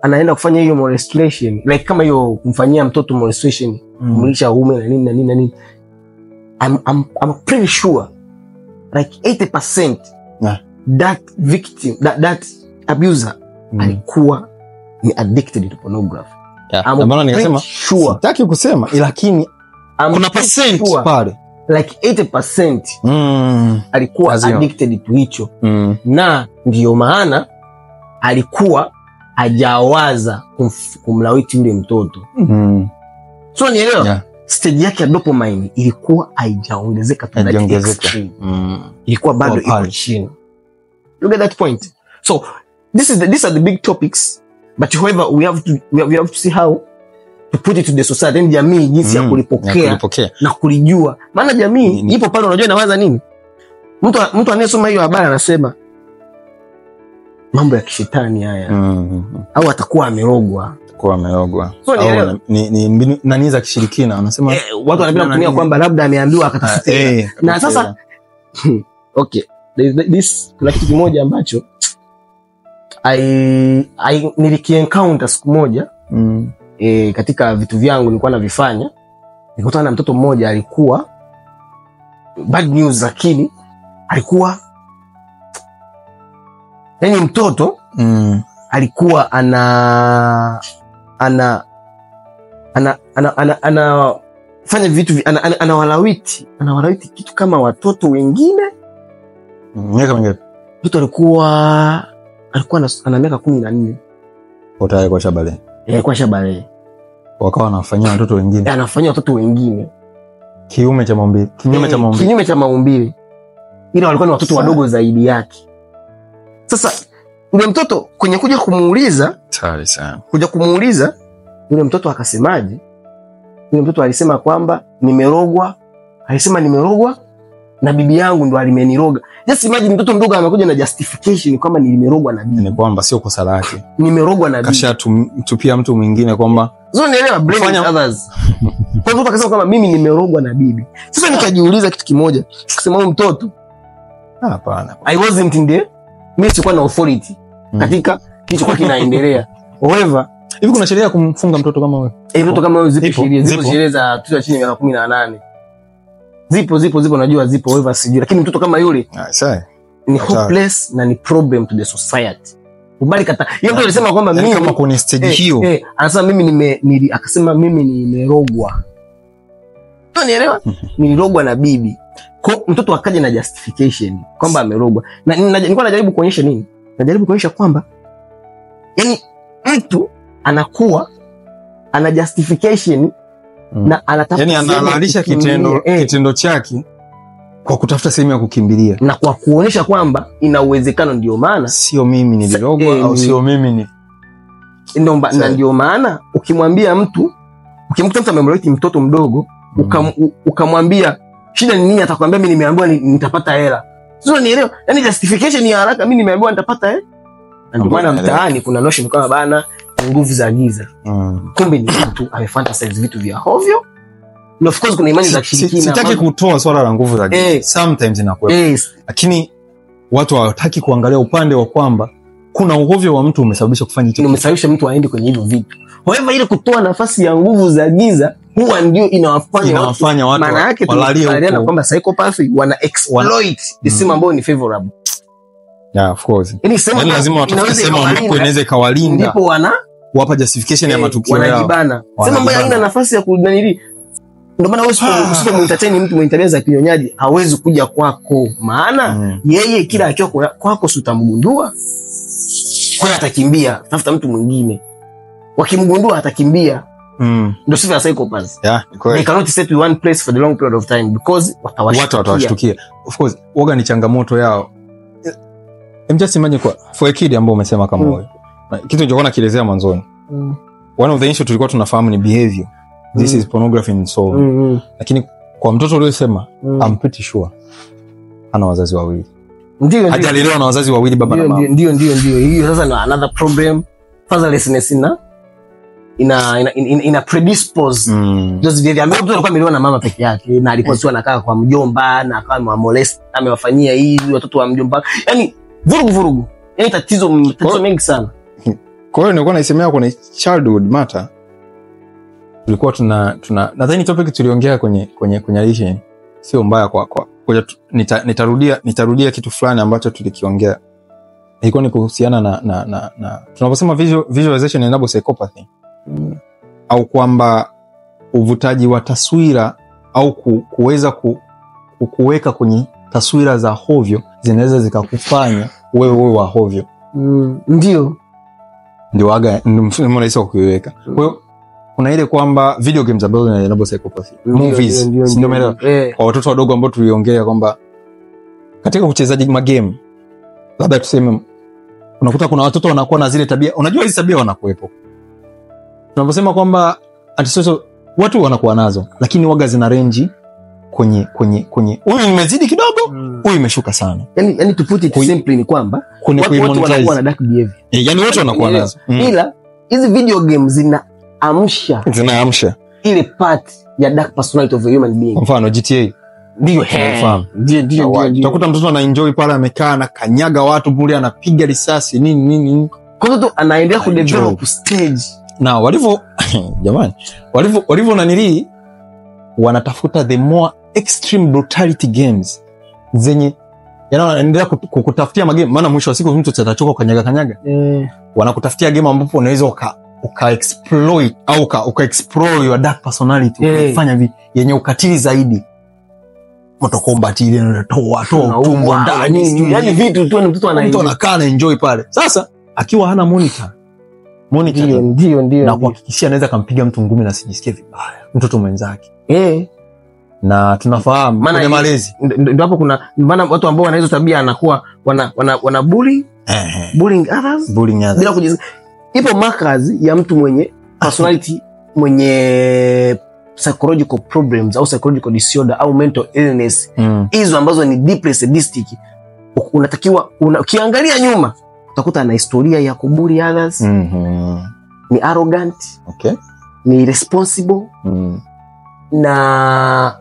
Speaker 2: anaenda kufanya hiyo molestation, like kama hiyo kumfanyia mtoto molestation, kumlisha uume na nini, I'm pretty sure like 80% that victim, that abuser alikuwa ni addicted to pornography.
Speaker 1: Maana nikasema sitaki kusema, lakini kuna percent pale
Speaker 2: like 80% alikuwa addicted to hicho. Na ndio maana alikuwa hajawaza kumlawiti yule mtoto. So nielewa stage yake ya dopamine ilikuwa haijaongezeka to that extreme. Ilikuwa bado iko chini. Look at that point. So these are the big topics, but however we have to see how to put it to the society, and jamii jinsi ya kulipokea na kulijua. Maana jamii ipo pale, unajua inawaza nini? Mtu anayesoma hiyo habari anasema mambo ya kishetani haya. Au atakuwa amerogwa. So
Speaker 1: ni mbinu nani za kishirikina anasema.
Speaker 2: Watu wanapenda kutumia kwamba labda ameambiwa akatafute. Na sasa okay, this kuna kitu kimoja ambacho nilikiencounter siku moja katika vitu vyangu nilikuwa navifanya. Nikutana na mtoto mmoja alikuwa bad news, lakini alikuwa yani mtoto alikuwa fanya vitu anawalawiti kitu kama watoto wengine.
Speaker 1: Miaka mingapi?
Speaker 2: Mtoto alikuwa ana miaka 14.
Speaker 1: Tayari kwa shabale.
Speaker 2: Kwa shabale.
Speaker 1: Wakawa wanafanyia watoto wengine.
Speaker 2: Anafanyia watoto wengine.
Speaker 1: Kinyume cha maumbile.
Speaker 2: Ila walikuwa ni watoto wadogo zaidi yake. Sasa yule mtoto kwenye kuja kumuuliza,
Speaker 1: tayari sana.
Speaker 2: Yule mtoto akasemaje? Yule mtoto alisema kwamba nimerogwa na bibi yangu ndo alimeniroga. Just imagine mtoto mdogo amekuja na justification kwamba nimerogwa na bibi.
Speaker 1: Ni kwamba sio kosa lake.
Speaker 2: Nimerogwa na bibi.
Speaker 1: Kasha tupia mtu mwingine kwamba
Speaker 2: nielewa blame others. Kwa hivyo akasema kwamba mimi nimerogwa na bibi. Sasa nikajiuliza kitu kimoja. Kusema huyo mtoto
Speaker 1: hapana.
Speaker 2: I wasn't in there. Mimi sikuwa na authority katika kilichokuwa kinaendelea. However,
Speaker 1: hivi kuna sheria ya kumfunga mtoto kama wewe?
Speaker 2: Mtoto kama wewe zipo sheria za mtoto chini ya miaka 18. Zipo najua zipo, however sijui, lakini mtoto kama yule ni hopeless na ni problem to the society. Ubali kata. Yeye mtu alisema kwamba mimi
Speaker 1: kama kwenye stage hiyo.
Speaker 2: Anasema mimi akasema mimi nimerogwa. Unielewa? Nilirogwa na bibi. Kwa mtoto akaja na justification kwamba amerogwa. Na nilikuwa najaribu kuonyesha nini? Najaribu kuonyesha kwamba yani mtu anakuwa ana justification na anatafuta,
Speaker 1: yani analalisha kitendo chake kwa kutafuta sehemu ya kukimbilia
Speaker 2: na kwa kuonyesha kwamba ina uwezekano. Ndio maana
Speaker 1: sio mimi nilirogwa au sio mimi ni
Speaker 2: na ndio maana ukimwambia mtu, ukimkuta mtu amemleta mtoto mdogo ukamwambia shida ni nini, atakwambia mimi nimeambiwa nitapata hela. Sio, nielewa, yani justification ya haraka, mimi nimeambiwa nitapata hela. Ndio maana mtaani kuna notion kama bana nguvu za giza. Kumbe ni mtu amefantasize vitu vya hovyo. Na of course kuna imani za kishirikina.
Speaker 1: Sitaki kutoa swala la nguvu za giza. Sometimes inakuwa. Lakini watu hawataki kuangalia upande wa kwamba kuna uhovyo wa mtu umesababisha kufanya hicho.
Speaker 2: Umesababisha mtu aende kwenye hivyo vitu. However, ile kutoa nafasi ya nguvu za giza huwa ndio inawafanya watu maana yake tunakubaliana kwamba psychopathy wana exploit the same ambayo ni favorable.
Speaker 1: Yeah, of course. Yani lazima watafute sema ambapo inaweza kawalinda.
Speaker 2: Ndipo
Speaker 1: wapa justification ya matukio yao.
Speaker 2: Wanajibana. Sema ambayo haina nafasi ya kunanili. Ndio maana wewe usipomuentertain mtu mwenye tabia za kinyonyaji hawezi kuja kwako. Maana yeye kila akiwa kwako utamgundua. Kwa hiyo atakimbia, tafuta mtu mwingine. Wakimgundua atakimbia. Ndio sifa ya psychopaths.
Speaker 1: Yeah,
Speaker 2: they cannot stay to one place for the long period of time because
Speaker 1: watawashtukia. Of course, woga ni changamoto yao. Just imagine for a kid ambao umesema kama wewe. Kitu nilichokuwa nakielezea mwanzoni. One of the issue tulikuwa tunafahamu ni behavior. This is pornography and so. Lakini kwa mtoto uliyosema, I'm pretty sure ana wazazi wawili.
Speaker 2: Ndio.
Speaker 1: Hajalelewa na wazazi wawili, baba na mama.
Speaker 2: Ndio. Hiyo sasa ni another problem. Fatherlessness ina predispose those behavior. Mimi alikuwa amelewa na mama peke yake na alikuwa sio anakaa kwa mjomba na akawa molest, amewafanyia hivi watoto wa mjomba. Yaani vurugu. Yaani tatizo mengi sana.
Speaker 1: Kwa hiyo nilikuwa naisemea kwenye childhood matter. Tulikuwa nadhani topic tuliongea kwenye relation sio mbaya kwa nitarudia kitu fulani ambacho tulikiongea. Ilikuwa ni kuhusiana na tunaposema visualization enable psychopathy. Au kwamba uvutaji wa taswira au kuweza kuweka kwenye taswira za hovyo zinaweza zikakufanya wewe wa hovyo.
Speaker 2: Ndio
Speaker 1: aga mfumo rahisi wa kuiweka. Kwa hiyo kuna ile kwamba video games ambazo enable psychopathy. Movies ndio maana kwa watoto wadogo ambao tuliongea kwamba katika uchezaji magame labda tuseme unakuta kuna watoto wanakuwa na zile tabia. Unajua hizi tabia wanakuepo. Tunaposema kwamba antisocial watu wanakuwa nazo, lakini waga zina range kwenye huyu imezidi kidogo, huyu imeshuka sana.
Speaker 2: Yani to put it simply ni kwamba watu wanakuwa na dark behavior.
Speaker 1: Yani wote wanakuwa nazo.
Speaker 2: Ila hizi video games zinaamsha ile part ya dark personality of a human being.
Speaker 1: Kwa mfano GTA.
Speaker 2: Ndio.
Speaker 1: Utakuta mtoto ana enjoy pale amekaa na kanyaga watu bure, anapiga risasi nini.
Speaker 2: Kwa hiyo anaendelea ku develop stage.
Speaker 1: Na walivyo nanili wanatafuta the more extreme brutality games zenye Yaani wanaendelea kukutafutia magame, maana mwisho wa siku mtu atachoka kanyaga. Wanakutafutia game ambapo unaweza exploit au explore your dark personality, ukifanya yenye ukatili zaidi. Mortal Kombat ile inatoa utumbo ndani,
Speaker 2: yani vitu tu mtu
Speaker 1: anakaa na enjoy pale. Sasa akiwa hana monitor
Speaker 2: ndio
Speaker 1: na kuhakikishia anaweza kumpiga mtu ngumi na sijisikie vibaya mtoto mwenzake. Na tunafahamu kwenye malezi
Speaker 2: ndio hapo kuna maana watu ambao wana hizo tabia anakuwa wana bullying others bila kujisikia. Ipo markers ya mtu mwenye personality mwenye psychological problems au psychological disorder au mental illness, hizo ambazo ni deeply sadistic. Unatakiwa ukiangalia nyuma utakuta ana historia ya kubuli others, ni arrogant, ni irresponsible, na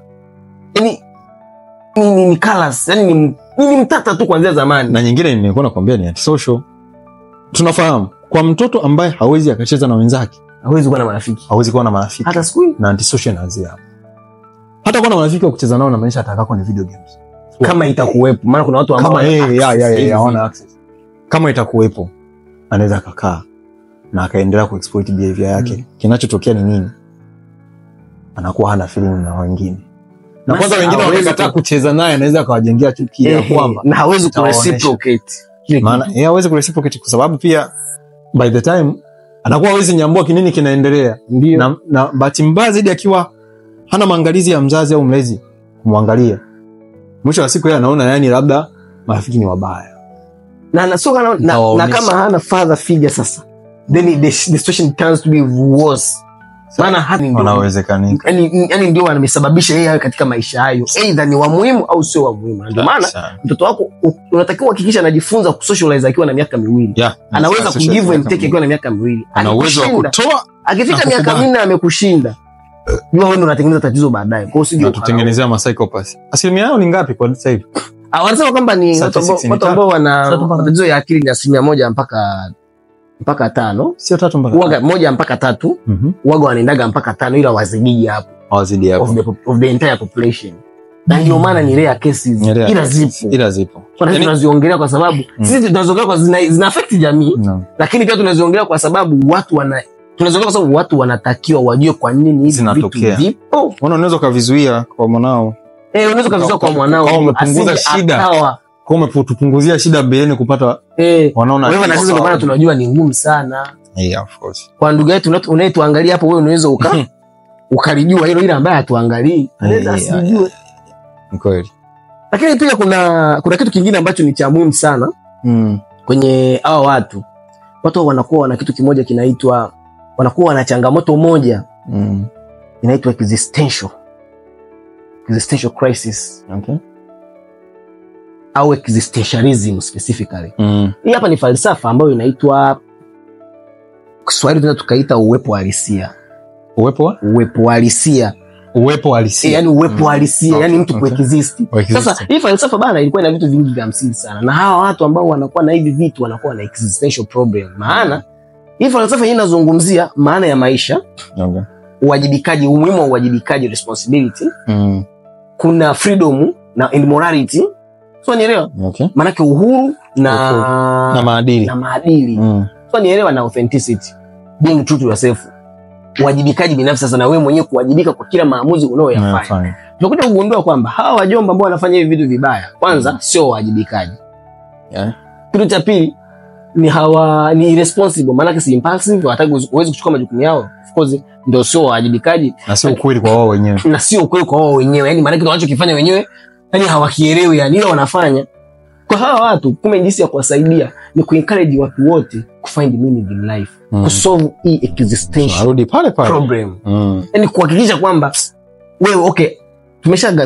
Speaker 2: ni callous, yani ni mtata tu kuanzia zamani.
Speaker 1: Na nyingine nilikuwa nakwambia ni antisocial. Tunafahamu kwa mtoto ambaye hawezi akacheza na wenzake,
Speaker 2: hawezi kuwa na marafiki
Speaker 1: hata siku na antisocial naanzia hapo. Hata kuwa na marafiki wa kucheza nao na maisha atakako ni video games
Speaker 2: kama itakuwepo, maana kuna watu ambao
Speaker 1: hawana access. Kama itakuwepo anaweza akakaa na akaendelea kuexploit behavior yake. Kinachotokea ni nini? Anakuwa hana feeling na wengine, na kwanza wengine wakikataa kucheza naye anaweza akawajengea chuki ya kwamba
Speaker 2: na hawezi kureciprocate.
Speaker 1: Maana hawezi kureciprocate kwa sababu pia by the time anakuwa hawezi nyambua kinini kinaendelea. Na bahati mbaya zaidi akiwa hana maangalizi ya mzazi au mlezi kumwangalia, mwisho wa siku yeye anaona yani labda marafiki ni wabaya
Speaker 2: na kama hana father figure sasa, then the situation turns to be worse. Maana hata
Speaker 1: inawezekanika
Speaker 2: yani ndio amesababisha yeye katika maisha hayo, either ni wa muhimu au sio wa muhimu. Ndio maana mtoto wako unatakiwa kuhakikisha anajifunza kusocialize akiwa na miaka 2. Anaweza kugive and take akiwa na miaka 2.
Speaker 1: Ana uwezo wa kutoa.
Speaker 2: Akifika miaka 4 amekushinda, jua wewe unatengeneza tatizo baadaye. Kwa hiyo usije
Speaker 1: kutengenezea psychopath. Asilimia yao ni ngapi kwa sasa hivi?
Speaker 2: Wanasema kwamba ni watu ambao wana matatizo ya akili ni 1 mpaka 5,
Speaker 1: sio 3 mpaka
Speaker 2: 1 mpaka 3. Waga wanaendaga mpaka 5, ila wazidi hapo of the entire population. Na ndio maana ni rare cases, ila zipo. Tunaziongelea kwa sababu sisi tunaziongelea kwa zina affect jamii, lakini pia tunaziongelea kwa sababu watu wanatakiwa wajue kwa nini hizi vitu vipo.
Speaker 1: Unaweza kuvizuia kwa mwanao.
Speaker 2: Unaweza kuvizuia kwa mwanao,
Speaker 1: umepunguza shida. Kwa umetupunguzia shida mbeleni kupata wanaona.
Speaker 2: Wewe na sisi ndio tunajua ni ngumu sana.
Speaker 1: Of course.
Speaker 2: Kwa ndugu yetu unayetuangalia hapo, wewe unaweza ukalijua hilo, ile ambaye hatuangalii anaweza asijue.
Speaker 1: Kweli.
Speaker 2: Lakini pia kuna kitu kingine ambacho ni cha muhimu sana kwenye hao watu wanakuwa na kitu kimoja kinaitwa, wanakuwa na changamoto moja inaitwa existential crisis. Au existentialism specifically. Hii hapa ni falsafa ambayo inaitwa, Kiswahili tunaweza tukaita uwepo halisia. Uwepo halisia. Yani uwepo halisia, yani mtu kuexist. Sasa hii falsafa bana ilikuwa ina vitu vingi vya msingi sana. Na hawa watu ambao wanakuwa na hivi vitu wanakuwa na existential problem. Maana hii falsafa hii inazungumzia maana ya maisha. Uwajibikaji, umuhimu wa uwajibikaji, responsibility. Kuna freedom na morality. So nielewa? Maana uhuru na maadili. So nielewa, na authenticity, being true to yourself. Uwajibikaji binafsi sasa, na wewe mwenyewe kuwajibika kwa kila maamuzi unayoyafanya. Tunakuja kugundua kwamba hawa wajomba ambao wanafanya hivi vitu vibaya, kwanza sio uwajibikaji. Kitu cha pili ni irresponsible, maana si impulsive, hawataka uweze kuchukua majukumu yao. Of course ndio sio uwajibikaji,
Speaker 1: na sio ukweli kwa wao wenyewe. Yani maana kitu wanachokifanya wenyewe yani hawakielewi, yani ile wanafanya. Kwa hawa watu kumbe jinsi ya kuwasaidia ni kuencourage watu wote kufind meaning in life, kusolve hii existential problem. Yani kuhakikisha kwamba wewe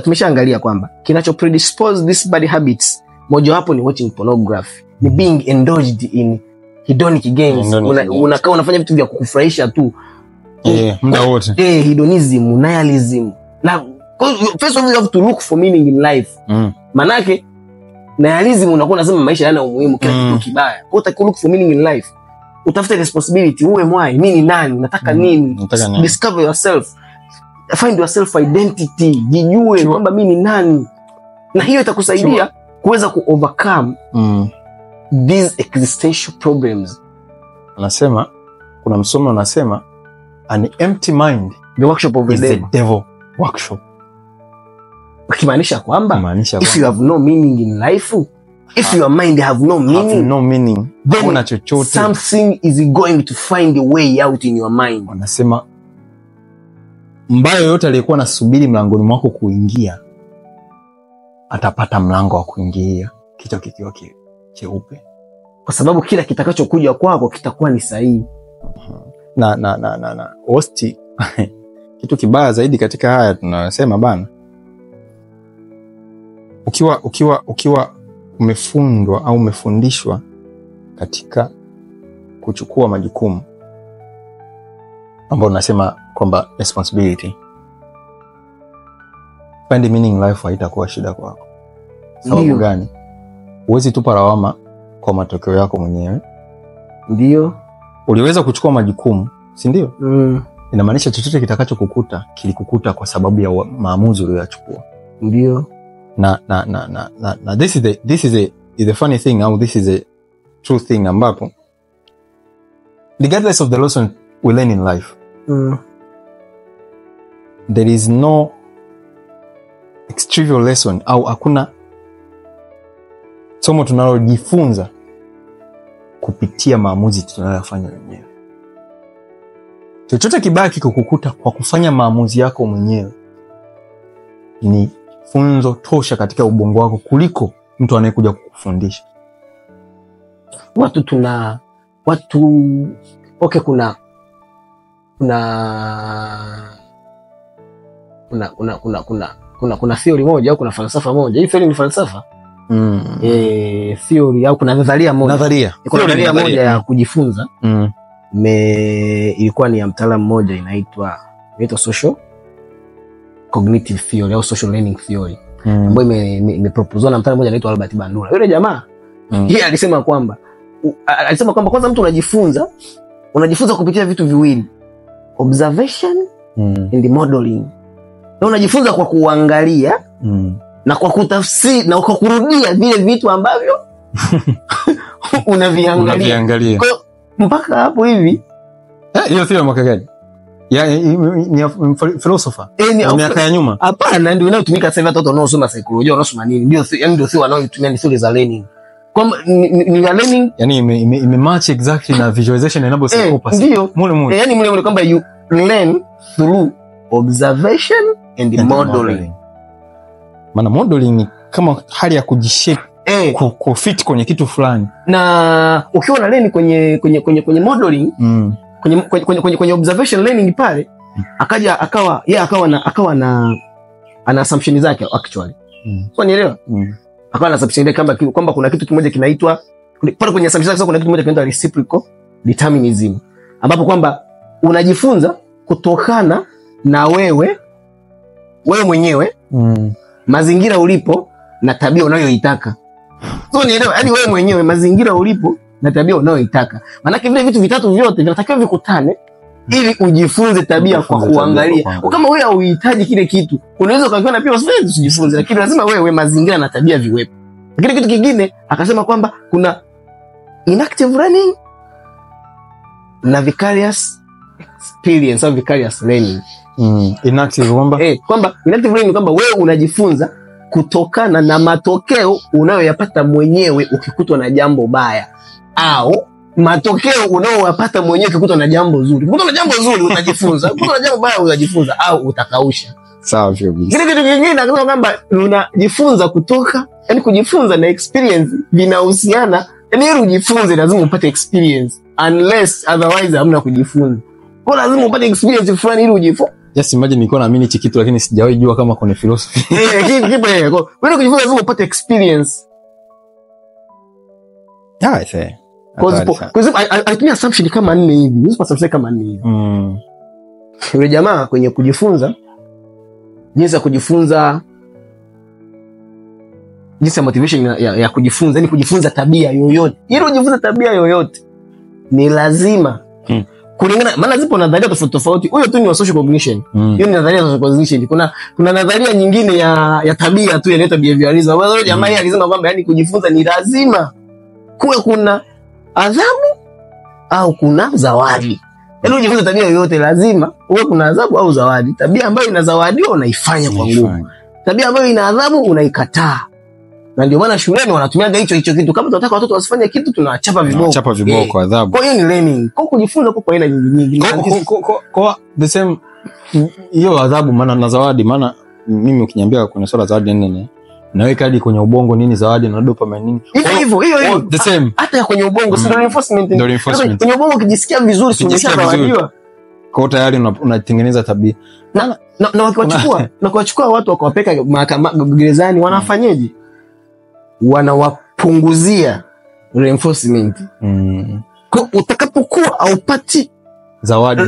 Speaker 1: tumeshaangalia kwamba kinacho predispose these bad habits, moja wapo ni watching pornography, ni being indulged in hedonic games. Unakaa unafanya vitu vya kukufurahisha tu muda wote.
Speaker 2: Hedonism, nihilism. Na first of all you have to look for meaning in life. Manake nihilism unakuwa unasema maisha yana umuhimu, kila kitu kibaya. Kwa hiyo look for meaning in life. Utafute responsibility, uwe mwai, mimi ni nani, nataka nini? Discover yourself. Find your self identity. Jijue kwamba mimi ni nani. Na hiyo itakusaidia kuweza overcome these existential problems.
Speaker 1: Anasema kuna msomo anasema an empty mind
Speaker 2: The workshop of the
Speaker 1: devil workshop.
Speaker 2: Ukimaanisha kwamba if you have no meaning in life, if your mind have no meaning,
Speaker 1: kuna chochote,
Speaker 2: something is going to find a way out in your mind.
Speaker 1: Anasema mbaya yote aliyekuwa nasubiri mlangoni mwako kuingia atapata mlango wa kuingia, kichwa kikiwa cheupe,
Speaker 2: kwa sababu kila kitakachokuja kwako kitakuwa ni sahihi.
Speaker 1: Na hosti kitu kibaya zaidi katika haya tunasema bana, ukiwa umefundwa au umefundishwa katika kuchukua majukumu ambayo nasema kwamba responsibility, find meaning life haitakuwa shida kwako. Sababu gani? Huwezi tupa lawama kwa matokeo yako mwenyewe.
Speaker 2: Ndio
Speaker 1: uliweza kuchukua majukumu, si ndio? Inamaanisha chochote kitakachokukuta kilikukuta kwa sababu ya maamuzi uliyochukua.
Speaker 2: Ndio.
Speaker 1: Na this is the funny thing, au this is a true thing, ambapo regardless of the lesson we learn in life, there is no extrivial lesson, au hakuna somo tunalojifunza kupitia maamuzi tunayofanya wenyewe. Chochote kibaya kikukuta kwa kufanya maamuzi yako mwenyewe ni funzo tosha katika ubongo wako kuliko mtu anayekuja kukufundisha.
Speaker 2: Okay, kuna theory moja au kuna falsafa moja. Hii theory ni falsafa. Theory au kuna nadharia moja. Kuna nadharia moja ya kujifunza. Ilikuwa ni ya mtaalamu mmoja inaitwa social cognitive theory au social learning theory, ambayo imepropozwa na mtaalamu mmoja anaitwa Albert Bandura. Yule jamaa yeye alisema kwamba kwanza mtu unajifunza kupitia vitu viwili, observation and modeling. Na unajifunza kwa kuangalia na kwa kutafsiri na kwa kurudia vile vitu ambavyo unaviangalia. Kwa hiyo mpaka hapo hivi
Speaker 1: hiyo theory mwaka gani? Ni philosopher miaka ya nyuma?
Speaker 2: Hapana, ndio inayotumika sasa hivi. Watu wanaosoma saikolojia, wanaosoma nini, ndio theory wanaoitumia, ni theory za learning. Kwamba ni learning,
Speaker 1: yani imematch exactly na visualization enable psychopathy.
Speaker 2: Ndio mule yani mule kwamba you learn through observation and modeling.
Speaker 1: Maana modeling ni kama hali ya kujishape, kufit kwenye kitu fulani.
Speaker 2: Na ukiwa na learning kwenye modeling, kwenye observation learning pale, akawa na assumption zake actually. Unielewa? Akawa na assumption yake kwamba kuna kitu kimoja kinaitwa pale kwenye assumption zake, kuna kitu kimoja kinaitwa reciprocal determinism, ambapo kwamba unajifunza kutokana na wewe mwenyewe, mazingira ulipo na tabia unayoitaka. So nielewa, yani wewe mwenyewe, mazingira ulipo na tabia unayoitaka. Maana vile vitu vitatu vyote vinatakiwa vikutane ili ujifunze tabia kwa kuangalia. Kama wewe hauhitaji kile kitu, unaweza ukakiona pia usijifunze, lakini lazima wewe mazingira na tabia viwepo. Lakini kitu kingine akasema kwamba kuna inactive learning na vicarious experience au vicarious learning.
Speaker 1: Inactive
Speaker 2: kwamba inactive learning kwamba wewe unajifunza kutokana na matokeo unayoyapata mwenyewe ukikutwa na jambo baya, au matokeo unayoyapata mwenyewe ukikutwa na jambo zuri. Ukikutwa na jambo zuri utajifunza, ukikutwa na jambo baya utajifunza au utakausha.
Speaker 1: Sawa kabisa.
Speaker 2: Kile kitu kingine akasema kwamba unajifunza kutoka, yani kujifunza na experience vinahusiana. Yani ili ujifunze lazima upate experience, unless otherwise hamna kujifunza. Kwa lazima upate experience fulani ili ujifunze.
Speaker 1: Just imagine nilikuwa naamini hichi kitu lakini sijawahi jua kama kuna philosophy.
Speaker 2: Kipo wewe kujifunza lazima upate experience.
Speaker 1: I say.
Speaker 2: Alitumia assumption kama 4 hivi. Hizo assumption kama 4 hivi. Yule jamaa kwenye kujifunza, jinsi ya kujifunza, jinsi ya motivation ya kujifunza, yani kujifunza tabia yoyote. Ili ujifunze tabia yoyote ni lazima kulingana, maana zipo nadharia tofauti tofauti. Huyo tu ni wa social cognition. Hiyo ni nadharia ya social cognition. Kuna nadharia nyingine ya tabia tu inaitwa behaviorism. Ambayo jamaa yeye alisema kwamba yani kujifunza ni lazima kuwe kuna adhabu au kuna zawadi. Yaani ujifunze tabia yoyote lazima uwe kuna adhabu au zawadi. Tabia ambayo ina zawadi unaifanya kwa nguvu. Tabia ambayo ina adhabu unaikataa. Na ndio maana shuleni wanatumia hicho kitu. Kama tunataka watoto wasifanye kitu tunawachapa viboko.
Speaker 1: Chapa viboko adhabu.
Speaker 2: Kwa hiyo ni learning. Kwa kujifunza kwa aina nyingi.
Speaker 1: Kwa the same hiyo adhabu maana na zawadi, maana mimi ukiniambia kuna swala zawadi nini naweka hadi kwenye ubongo nini zawadi na dopamine nini.
Speaker 2: Hiyo
Speaker 1: the same.
Speaker 2: Hata kwenye ubongo si reinforcement. Kwenye ubongo ukijisikia vizuri si umeshazawadiwa.
Speaker 1: Kwa hiyo tayari unatengeneza tabia.
Speaker 2: Na wakiwachukua watu wakawapeka gerezani wanafanyaje? Wanawapunguzia reinforcement. Kwa utakapokuwa haupati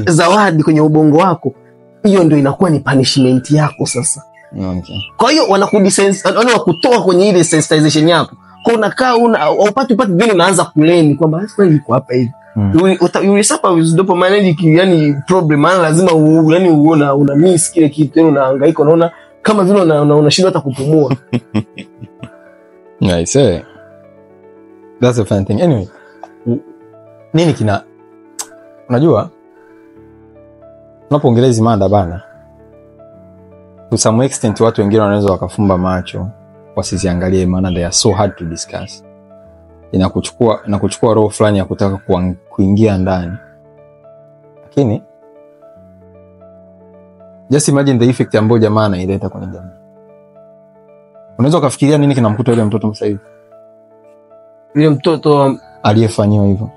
Speaker 2: zawadi kwenye ubongo wako, hiyo ndio inakuwa ni punishment yako sasa.
Speaker 1: Okay.
Speaker 2: Kwa hiyo wanakutoa kwenye ile sensitization yako. Kwa unakaa upati vile unaanza kuleni kwamba sasa niko hapa hivi. You suffer with dopamine yani problem, maana lazima yani una miss kile kitu, unahangaika, unaona kama vile unashindwa hata kupumua.
Speaker 1: I say that's a fun thing. Anyway, nini unajua unapoongelea hizi mada bana, to some extent watu wengine wanaweza wakafumba macho wasiziangalie, maana they are so hard to discuss. Inakuchukua roho fulani ya kutaka kuingia ndani. Lakini just imagine the effect ambayo jamaa anaileta kwenye jamii. Unaweza kufikiria nini kinamkuta yule mtoto sasa hivi? Yule mtoto aliyefanyiwa hivyo.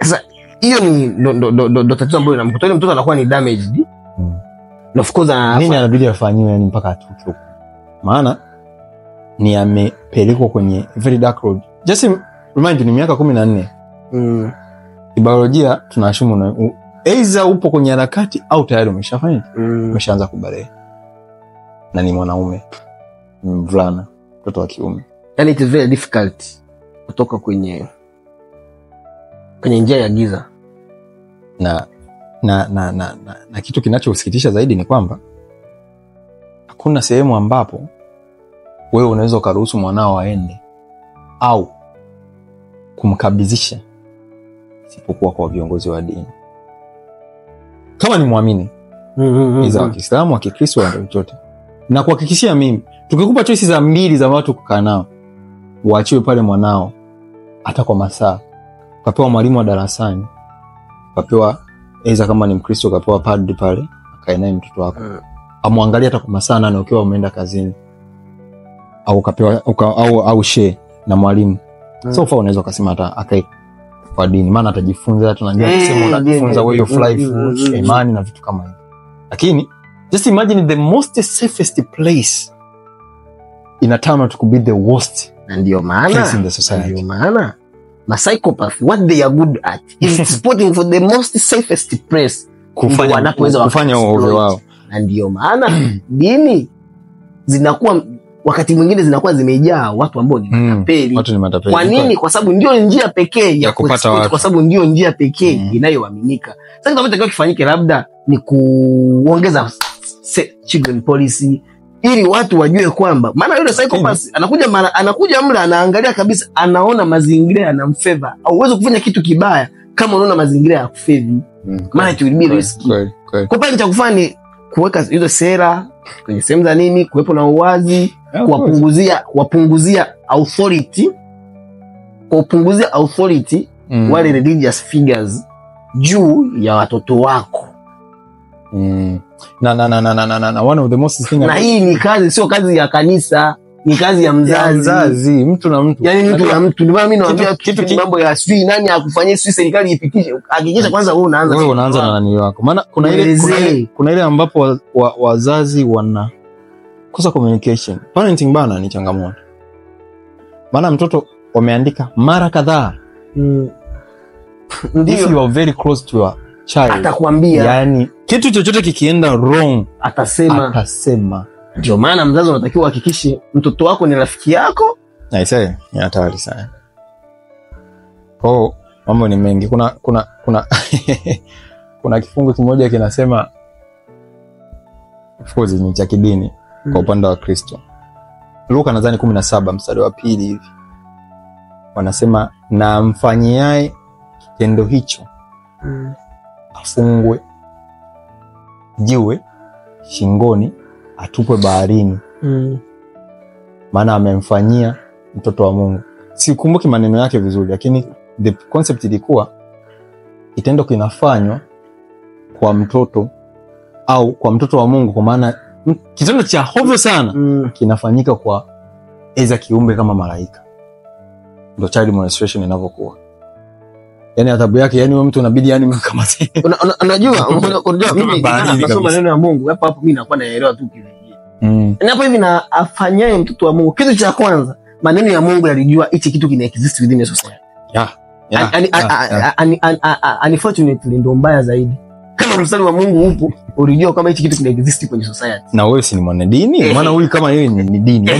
Speaker 2: Sasa hiyo ni ndo tatizo ambalo linamkuta yule mtoto, anakuwa ni damaged. Na of course
Speaker 1: nini anabidi afanyiwe yani mpaka atuke huko? Maana ni amepelekwa kwenye very dark road. Just remind ni miaka 14. Biolojia tunashumu either upo kwenye harakati au tayari umeshafanya. Umeshaanza kubalehe. Na ni mwanaume. Mvulana, mtoto wa kiume.
Speaker 2: Yani it is very difficult kutoka kwenye njia ya giza.
Speaker 1: Na kitu kinachosikitisha zaidi ni kwamba hakuna sehemu ambapo wewe unaweza ukaruhusu mwanao aende au kumkabidhisha isipokuwa kwa viongozi wa dini. Kama ni muamini, iza wa Kiislamu, wa Kikristo, wa chochote. Na kuhakikishia mimi, tukikupa choice za mbili za watu kukaa nao, uachiwe pale mwanao hata kwa masaa. Ukapewa mwalimu wa darasani, ukapewa iza kama ni Mkristo ukapewa padri pale, akae naye mtoto wako. Amwangalie hata kwa masaa 8 ukiwa umeenda kazini. Au ukapewa au shehe na mwalimu. So far unaweza kusema hata akae kwa dini, maana atajifunza, tunajua kusema unajifunza way of life, imani na vitu kama hivyo. Lakini just imagine the most safest place in a town to be the worst.
Speaker 2: Na ndio maana ma psychopath what they are good at is spotting for the most safest place
Speaker 1: kufanya ovyo wao.
Speaker 2: Na ndio maana dini zinakuwa wakati mwingine zinakuwa zimejaa watu ambao ni matapeli.
Speaker 1: Watu ni matapeli.
Speaker 2: Kwa nini? Kwa sababu ndio njia pekee ya
Speaker 1: kupata watu.
Speaker 2: Kwa sababu ndio njia pekee inayoaminika. Sasa kinachotakiwa kifanyike labda ni kuongeza children policy ili watu wajue kwamba maana yule psychopath anakuja mla anaangalia kabisa, anaona mazingira yanamfavor. Au uwezo kufanya kitu kibaya kama unaona mazingira ya kufavor. Maana it will be risky. Kwa pale cha kufanya ni kuweka hizo sera kwenye sehemu za nini, kuwepo na uwazi, kuwapunguzia authority wale religious figures juu ya watoto wako.
Speaker 1: Na one of the most thing,
Speaker 2: na hii ni kazi, sio kazi ya kanisa, ni kazi ya mzazi,
Speaker 1: mtu na mtu.
Speaker 2: Yani mtu na mtu. Ndio maana mimi naambia kitu mambo ya sijui nani akufanyie, sisi serikali ipitishe, hakikisha kwanza wewe unaanza
Speaker 1: na nani wako. Maana kuna ile ambapo wazazi wana kosa communication. Parenting bana ni changamoto. Maana mtoto wameandika mara kadhaa. If you are very close to your child,
Speaker 2: atakwambia.
Speaker 1: Yani kitu chochote kikienda wrong,
Speaker 2: atasema. Ndio maana mzazi unatakiwa uhakikishe mtoto wako ni rafiki yako.
Speaker 1: Na isee, ni hatari sana. Mambo ni mengi. Kuna kuna kifungu kimoja kinasema, of course ni cha kidini kwa upande wa Kristo. Luka nadhani 17 mstari wa 2 hivi. Wanasema na mfanyiaye kitendo hicho afungwe jiwe shingoni atupwe baharini. Maana amemfanyia mtoto wa Mungu. Sikumbuki maneno yake vizuri, lakini the concept ilikuwa kitendo kinafanywa kwa mtoto au kwa mtoto wa Mungu, kwa maana kitendo cha hovyo sana kinafanyika kwa eza kiumbe kama malaika. Ndio child molestation inavyokuwa. Yani adhabu yake, yani wewe mtu unabidi yani mkamate.
Speaker 2: Unajua mimi nasoma maneno ya Mungu hapo mimi nakuwa naelewa tu kile. Na hapo hivi na afanyaye mtoto wa Mungu, kitu cha kwanza maneno ya Mungu yalijua hichi kitu kina exist within the society. Unfortunately ndio mbaya zaidi. Kama mstari wa Mungu upo, ulijua kama hichi kitu kina exist kwenye society.
Speaker 1: Na wewe si ni mwanadini? Maana huyu kama yeye ni dini.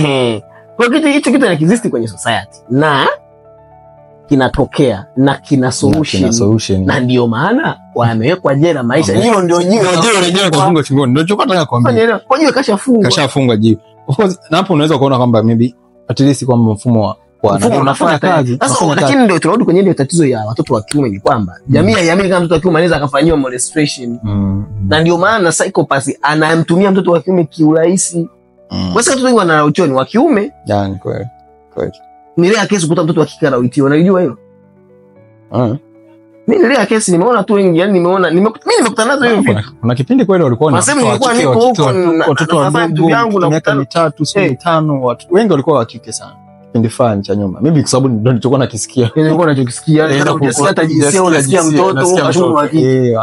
Speaker 2: Kwa hiyo kitu kina exist kwenye society na kinatokea na kina solution. Na ndio maana wamewekwa jela maisha. Hilo ndio jiwe.
Speaker 1: Ndio kafungwa chingoni. Ndio chochote nataka kuambia.
Speaker 2: Kwa hiyo kashafungwa
Speaker 1: jiwe. Of course na hapo unaweza kuona kwamba maybe at least kwamba mfumo unafanya kazi.
Speaker 2: Sasa lakini ndio tunarudi kwenye ile tatizo ya watoto wa kiume ni kwamba jamii haiamini kama mtoto wa kiume anaweza akafanywa molestation. Na ndio maana psychopath anamtumia mtoto wa kiume kiurahisi. Wasa watu wengi wanalauchoni wa kiume.
Speaker 1: Yani kweli.
Speaker 2: Ni rare case kukuta mtoto wa kike anauitiwa. Unajua hilo? Mimi ni rare case nimeona tu wengi, yani mimi nimekutana nazo hiyo vitu.
Speaker 1: Kuna kipindi kweli walikuwa
Speaker 2: nasema nilikuwa niko huko
Speaker 1: watoto wadogo na miaka 3, 5 watu wengi walikuwa wa kike sana. Kipindi fulani cha nyuma. Mimi kwa sababu ndio nilichokuwa nakisikia.
Speaker 2: Nilikuwa nachokisikia hata ukisikia hata jinsia unasikia mtoto ashuru wa kike.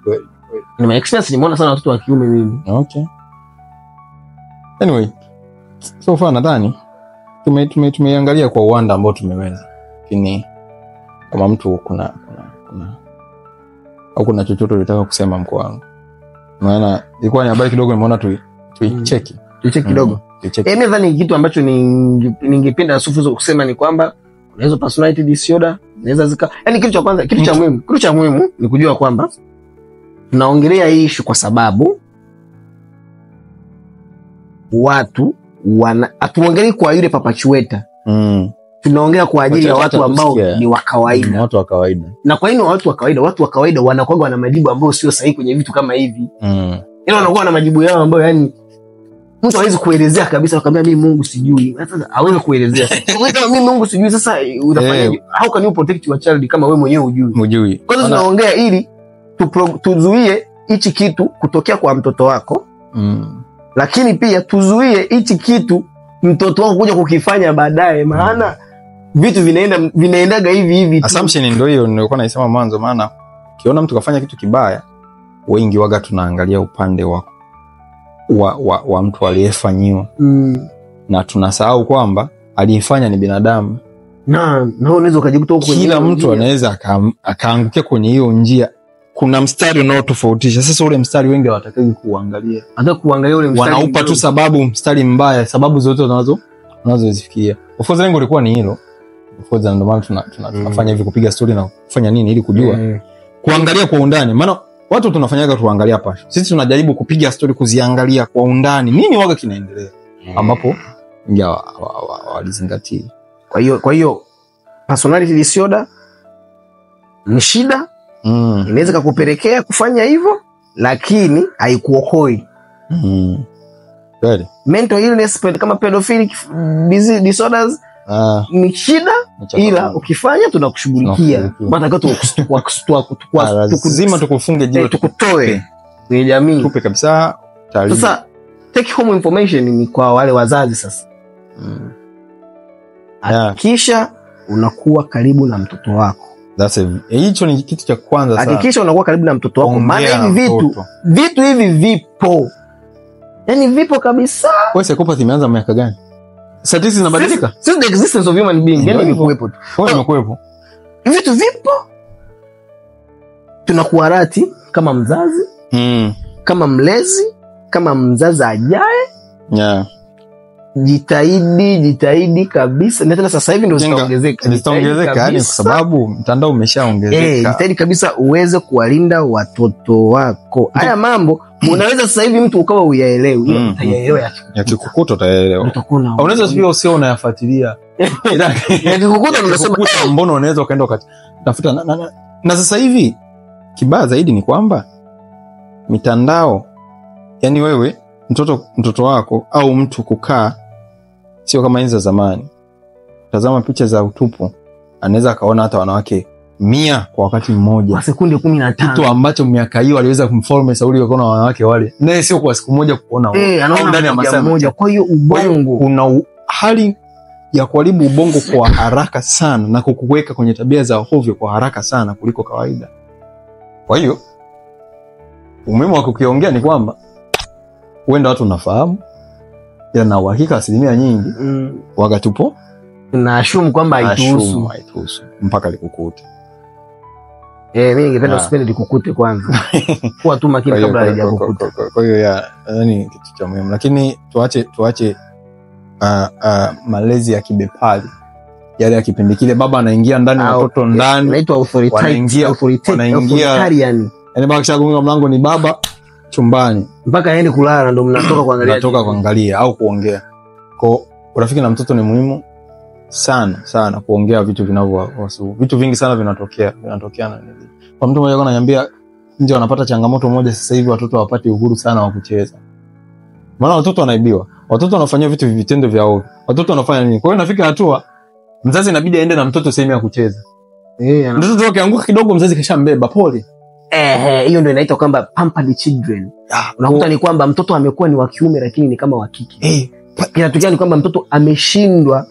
Speaker 1: Kweli.
Speaker 2: Ni experience nimeona sana watoto wa kiume mimi.
Speaker 1: Okay. Anyway, so far nadhani tumeangalia kwa uwanda ambao tumeweza. Lakini kama mtu kuna chochote unataka kusema mko wangu. Maana ilikuwa ni habari kidogo nimeona tuicheki
Speaker 2: kidogo. Mimi nadhani kitu ambacho ningependa Sufuzo kusema ni kwamba kuna hizo personality disorder inaweza zika, yani kitu cha kwanza, kitu cha muhimu ni kujua kwamba tunaongelea hii issue kwa sababu watu atuongelei kwa yule papachueta. Tunaongea kwa ajili ya watu ambao ni wa kawaida.
Speaker 1: Watu wa kawaida.
Speaker 2: Na kwa nini watu wa kawaida wanakuwa wana majibu ambayo sio sahihi kwenye vitu kama hivi. Yaani wanakuwa na majibu yao ambayo yani mtu hawezi kuelezea kabisa, akamwambia mimi Mungu sijui. Sasa hawezi kuelezea. Kama mimi Mungu sijui, sasa utafanyaje? How can you protect your child kama wewe mwenyewe hujui? Kwa hiyo tunaongea ili tuzuie hichi kitu kutokea kwa mtoto wako. Lakini pia tuzuie hichi kitu mtoto wako kuja kukifanya baadaye, maana vitu vinaendaga hivi.
Speaker 1: Assumption ndio hiyo nilikuwa naisema mwanzo, maana ukiona mtu kafanya kitu kibaya, wengi waga tunaangalia upande wa mtu aliyefanyiwa. Na tunasahau kwamba aliyefanya ni binadamu.
Speaker 2: Na unaweza ukajikuta huko kwenye
Speaker 1: kila mtu anaweza akaangukia kwenye hiyo njia. Kuna mstari unaotofautisha. Sasa ule mstari wengi hawataki kuangalia.
Speaker 2: Hata kuangalia ule mstari.
Speaker 1: Wanaupa tu sababu mstari mbaya, sababu zote unazozifikia. Of course lengo lilikuwa ni hilo. Of course ndio maana tunafanya hivi, kupiga story na kufanya nini ili kujua. Kuangalia kwa undani. Maana watu tunafanyaga tuangalia pasho. Sisi tunajaribu kupiga story kuziangalia kwa undani. Nini waga kinaendelea? Ambapo ingia walizingatia.
Speaker 2: Kwa hiyo personality disorder ni shida. Inaweza kukupelekea kufanya hivyo, lakini haikuokoi.
Speaker 1: Kweli.
Speaker 2: Mental illness kama pedophilic disorders ni shida, ila ukifanya tunakushughulikia. Matakao
Speaker 1: tukuzima tukufunge jiwe
Speaker 2: tukutoe kwenye jamii.
Speaker 1: Tupe kabisa taarifa.
Speaker 2: Sasa take home information ni kwa wale wazazi sasa. Hakikisha unakuwa karibu na mtoto wako.
Speaker 1: Hicho ni kitu cha kwanza sana.
Speaker 2: Hakikisha unakuwa karibu na mtoto wako. Maana hivi vitu hivi vipo. Yaani vipo kabisa.
Speaker 1: Wewe psychopath imeanza miaka gani? Statistics zinabadilika.
Speaker 2: Since the existence of human being, yani imekuwepo tu.
Speaker 1: Imekuwepo.
Speaker 2: Vitu vipo. Tunakuwa rati kama mzazi, kama mlezi, kama mzazi ajaye. jitahidi kabisa. Na tena sasa hivi ndio zitaongezeka
Speaker 1: yani kwa sababu mtandao umeshaongezeka.
Speaker 2: Jitahidi kabisa uweze kuwalinda watoto wako. Haya mambo unaweza sasa hivi mtu ukawa uyaelewi, utayaelewa
Speaker 1: yakikukuta utayaelewa. Unaweza pia usio unayafuatilia.
Speaker 2: Yakikukuta unasema
Speaker 1: mbona unaweza ukaenda ukatafuta na sasa hivi kibaya zaidi ni kwamba mitandao, yani wewe mtoto wako au mtu kukaa, sio kama hizo zamani. Tazama picha za utupu, anaweza akaona hata wanawake 100 kwa wakati mmoja
Speaker 2: kwa sekunde 15,
Speaker 1: kitu ambacho miaka hiyo aliweza kumform Sauli akaona wanawake wale, naye sio kwa siku moja kuona
Speaker 2: anaona ndani ya masaa moja. Kwa hiyo ubongo
Speaker 1: una hali ya kuharibu ubongo kwa haraka sana na kukuweka kwenye tabia za hovyo kwa haraka sana kuliko kawaida. Kwa hiyo umuhimu wa kukiongea ni kwamba huenda watu unafahamu, ila na uhakika asilimia nyingi wakati upo
Speaker 2: na assume kwamba haituhusu
Speaker 1: mpaka likukute.
Speaker 2: Mimi ningependa usipende likukute kwanza. Kuwa tu makini kabla halijakukuta.
Speaker 1: Kwa hiyo yani kitu cha muhimu, lakini tuache malezi ya kibepari yale ya kipindi kile, baba anaingia ndani na watoto ndani,
Speaker 2: inaitwa authoritarian.
Speaker 1: Yani baba kishagonga mlango ni baba chumbani
Speaker 2: mpaka aende kulala ndo mnatoka kuangalia
Speaker 1: au kuongea. Kwa urafiki na mtoto ni muhimu sana kuongea vitu vinavyowahusu. Vitu vingi sana vinatokea na nini. Kwa mtu mmoja ananiambia nje wanapata changamoto moja sasa hivi, watoto hawapati uhuru sana wa kucheza. Maana watoto wanaibiwa, watoto wanafanywa vitendo vya ovyo, watoto wanafanya nini? Kwa hiyo inafika hatua mzazi inabidi aende na mtoto sehemu ya kucheza. Mtoto akianguka kidogo mzazi kashambeba pole.
Speaker 2: Hiyo ndio inaitwa kwamba pampered children. Unakuta ni kwamba mtoto amekuwa ni wa kiume lakini ni kama wa kike. Kinatokea ni kwamba mtoto ameshindwa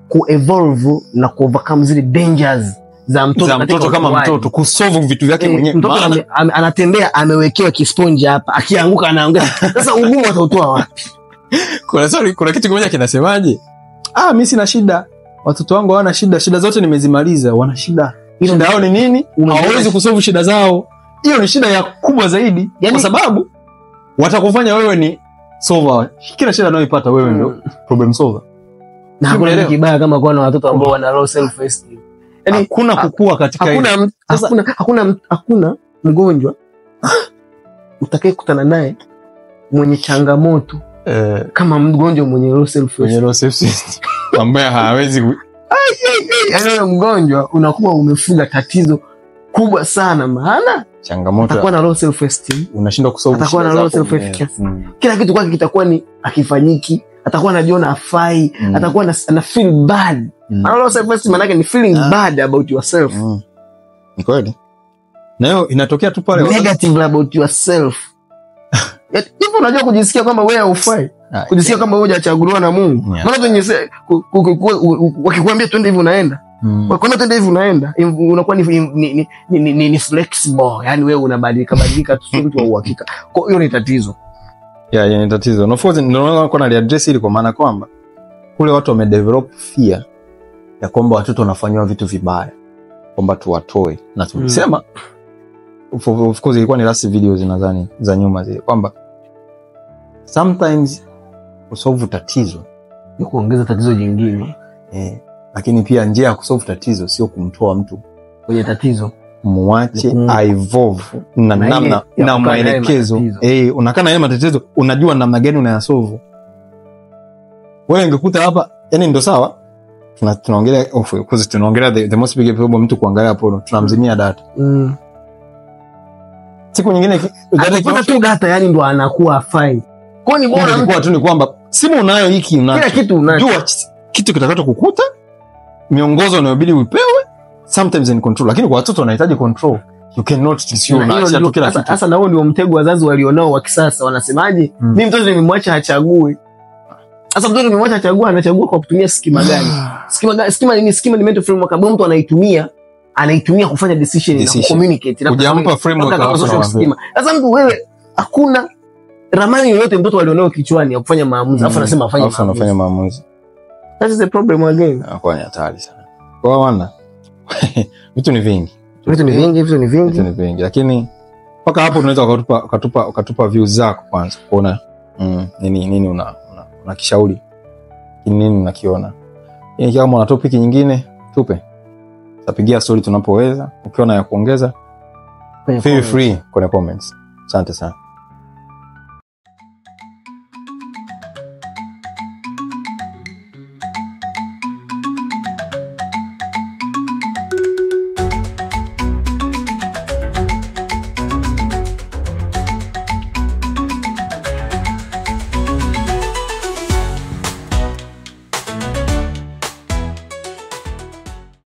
Speaker 2: ku-evolve na ku-overcome zile dangers za mtoto
Speaker 1: kama mtoto kusolve vitu vyake mwenyewe.
Speaker 2: Mtoto anatembea amewekewa kisponji hapa, akianguka anaanguka. Sasa ugumu atautoa wapi?
Speaker 1: Kuna kitu kimoja kinasemaje? Mimi sina shida. Watoto wangu hawana shida zote nimezimaliza. Wana shida. Shida yao ni nini? Hawawezi kusolve shida zao. Hiyo ni shida ya kubwa zaidi, kwa sababu watakufanya wewe ni solver. Kila shida unayoipata wewe ndio problem solver.
Speaker 2: Na hakuna kitu kibaya kama kuwa na watoto ambao wana low self esteem.
Speaker 1: Yaani hakuna kukua katika hiyo.
Speaker 2: Hakuna mgonjwa utakayekutana naye mwenye changamoto kama mgonjwa mwenye low self esteem.
Speaker 1: Ambaye hawezi
Speaker 2: yaani mgonjwa unakuwa umefuga tatizo kubwa sana, maana
Speaker 1: changamoto
Speaker 2: atakuwa na low self esteem,
Speaker 1: unashindwa kusolve,
Speaker 2: atakuwa na low self esteem. Kila kitu kwake kitakuwa ni akifanyiki, atakuwa anajiona afai, atakuwa ana feel bad. Ana low self esteem maana yake ni feeling bad about yourself.
Speaker 1: Ni kweli. Na hiyo inatokea tu pale
Speaker 2: negative about yourself. Hivyo unajua kujisikia kwamba wewe haufai, kujisikia kwamba wewe hujachaguliwa na Mungu. Maana tunyenyesha wakikwambia twende hivi unaenda. Wakikwambia twende hivi unaenda, unakuwa ni flexible, yani wewe unabadilika tu, sio mtu wa uhakika. Kwa hiyo ni tatizo.
Speaker 1: Ni tatizo. No force ndio kuna address ile, kwa maana kwamba kule watu wamedevelop fear ya kwamba watoto wanafanywa vitu vibaya, kwamba tuwatoe. Na tulisema of course ilikuwa ni last videos nadhani za nyuma zile, kwamba sometimes kusolve tatizo
Speaker 2: ni kuongeza tatizo jingine.
Speaker 1: Lakini pia njia ya kusolve tatizo sio kumtoa mtu
Speaker 2: kwenye tatizo,
Speaker 1: muache evolve na namna na maelekezo. Unakaa na yale matatizo, unajua namna gani unayasolve. Wewe ungekuta hapa, yani ndio sawa. Tunaongelea of course tunaongelea the most big problem, mtu kuangalia porno, tunamzimia data. Siku nyingine
Speaker 2: data tu data, yani ndo anakuwa afai. Kwa ni bora
Speaker 1: mtu tu ni kwamba simu unayo, hiki unacho,
Speaker 2: kila kitu unacho,
Speaker 1: jua kitu kitakacho kukuta, miongozo unayobidi upewe, sometimes in control. Lakini kwa watoto wanahitaji control. You cannot tissue na acha tu kila kitu.
Speaker 2: Sasa na wao ndio mtego wazazi walionao wa kisasa, wanasemaje? Mimi mtoto nimemwacha achague. Sasa mtoto nimemwacha achague, anachagua kwa kutumia schema gani? Schema nini? Schema ni mental framework ambayo mtu anaitumia kufanya decision na communicate na
Speaker 1: kujampa framework kwa
Speaker 2: schema. Sasa mtu wewe hakuna ramani yoyote mtoto alionao kichwani ya kufanya maamuzi, alafu anasema afanye maamuzi. That is the problem again.
Speaker 1: Kwa ni hatari sana. Kwa wana vitu ni vingi. Lakini mpaka hapo tunaweza ukatupa views zako kwanza kuona nini una kishauri nini unakiona. Kama una topic nyingine tupe, tapigia story tunapoweza. Ukiona ya kuongeza feel free kwenye comments. Asante sana.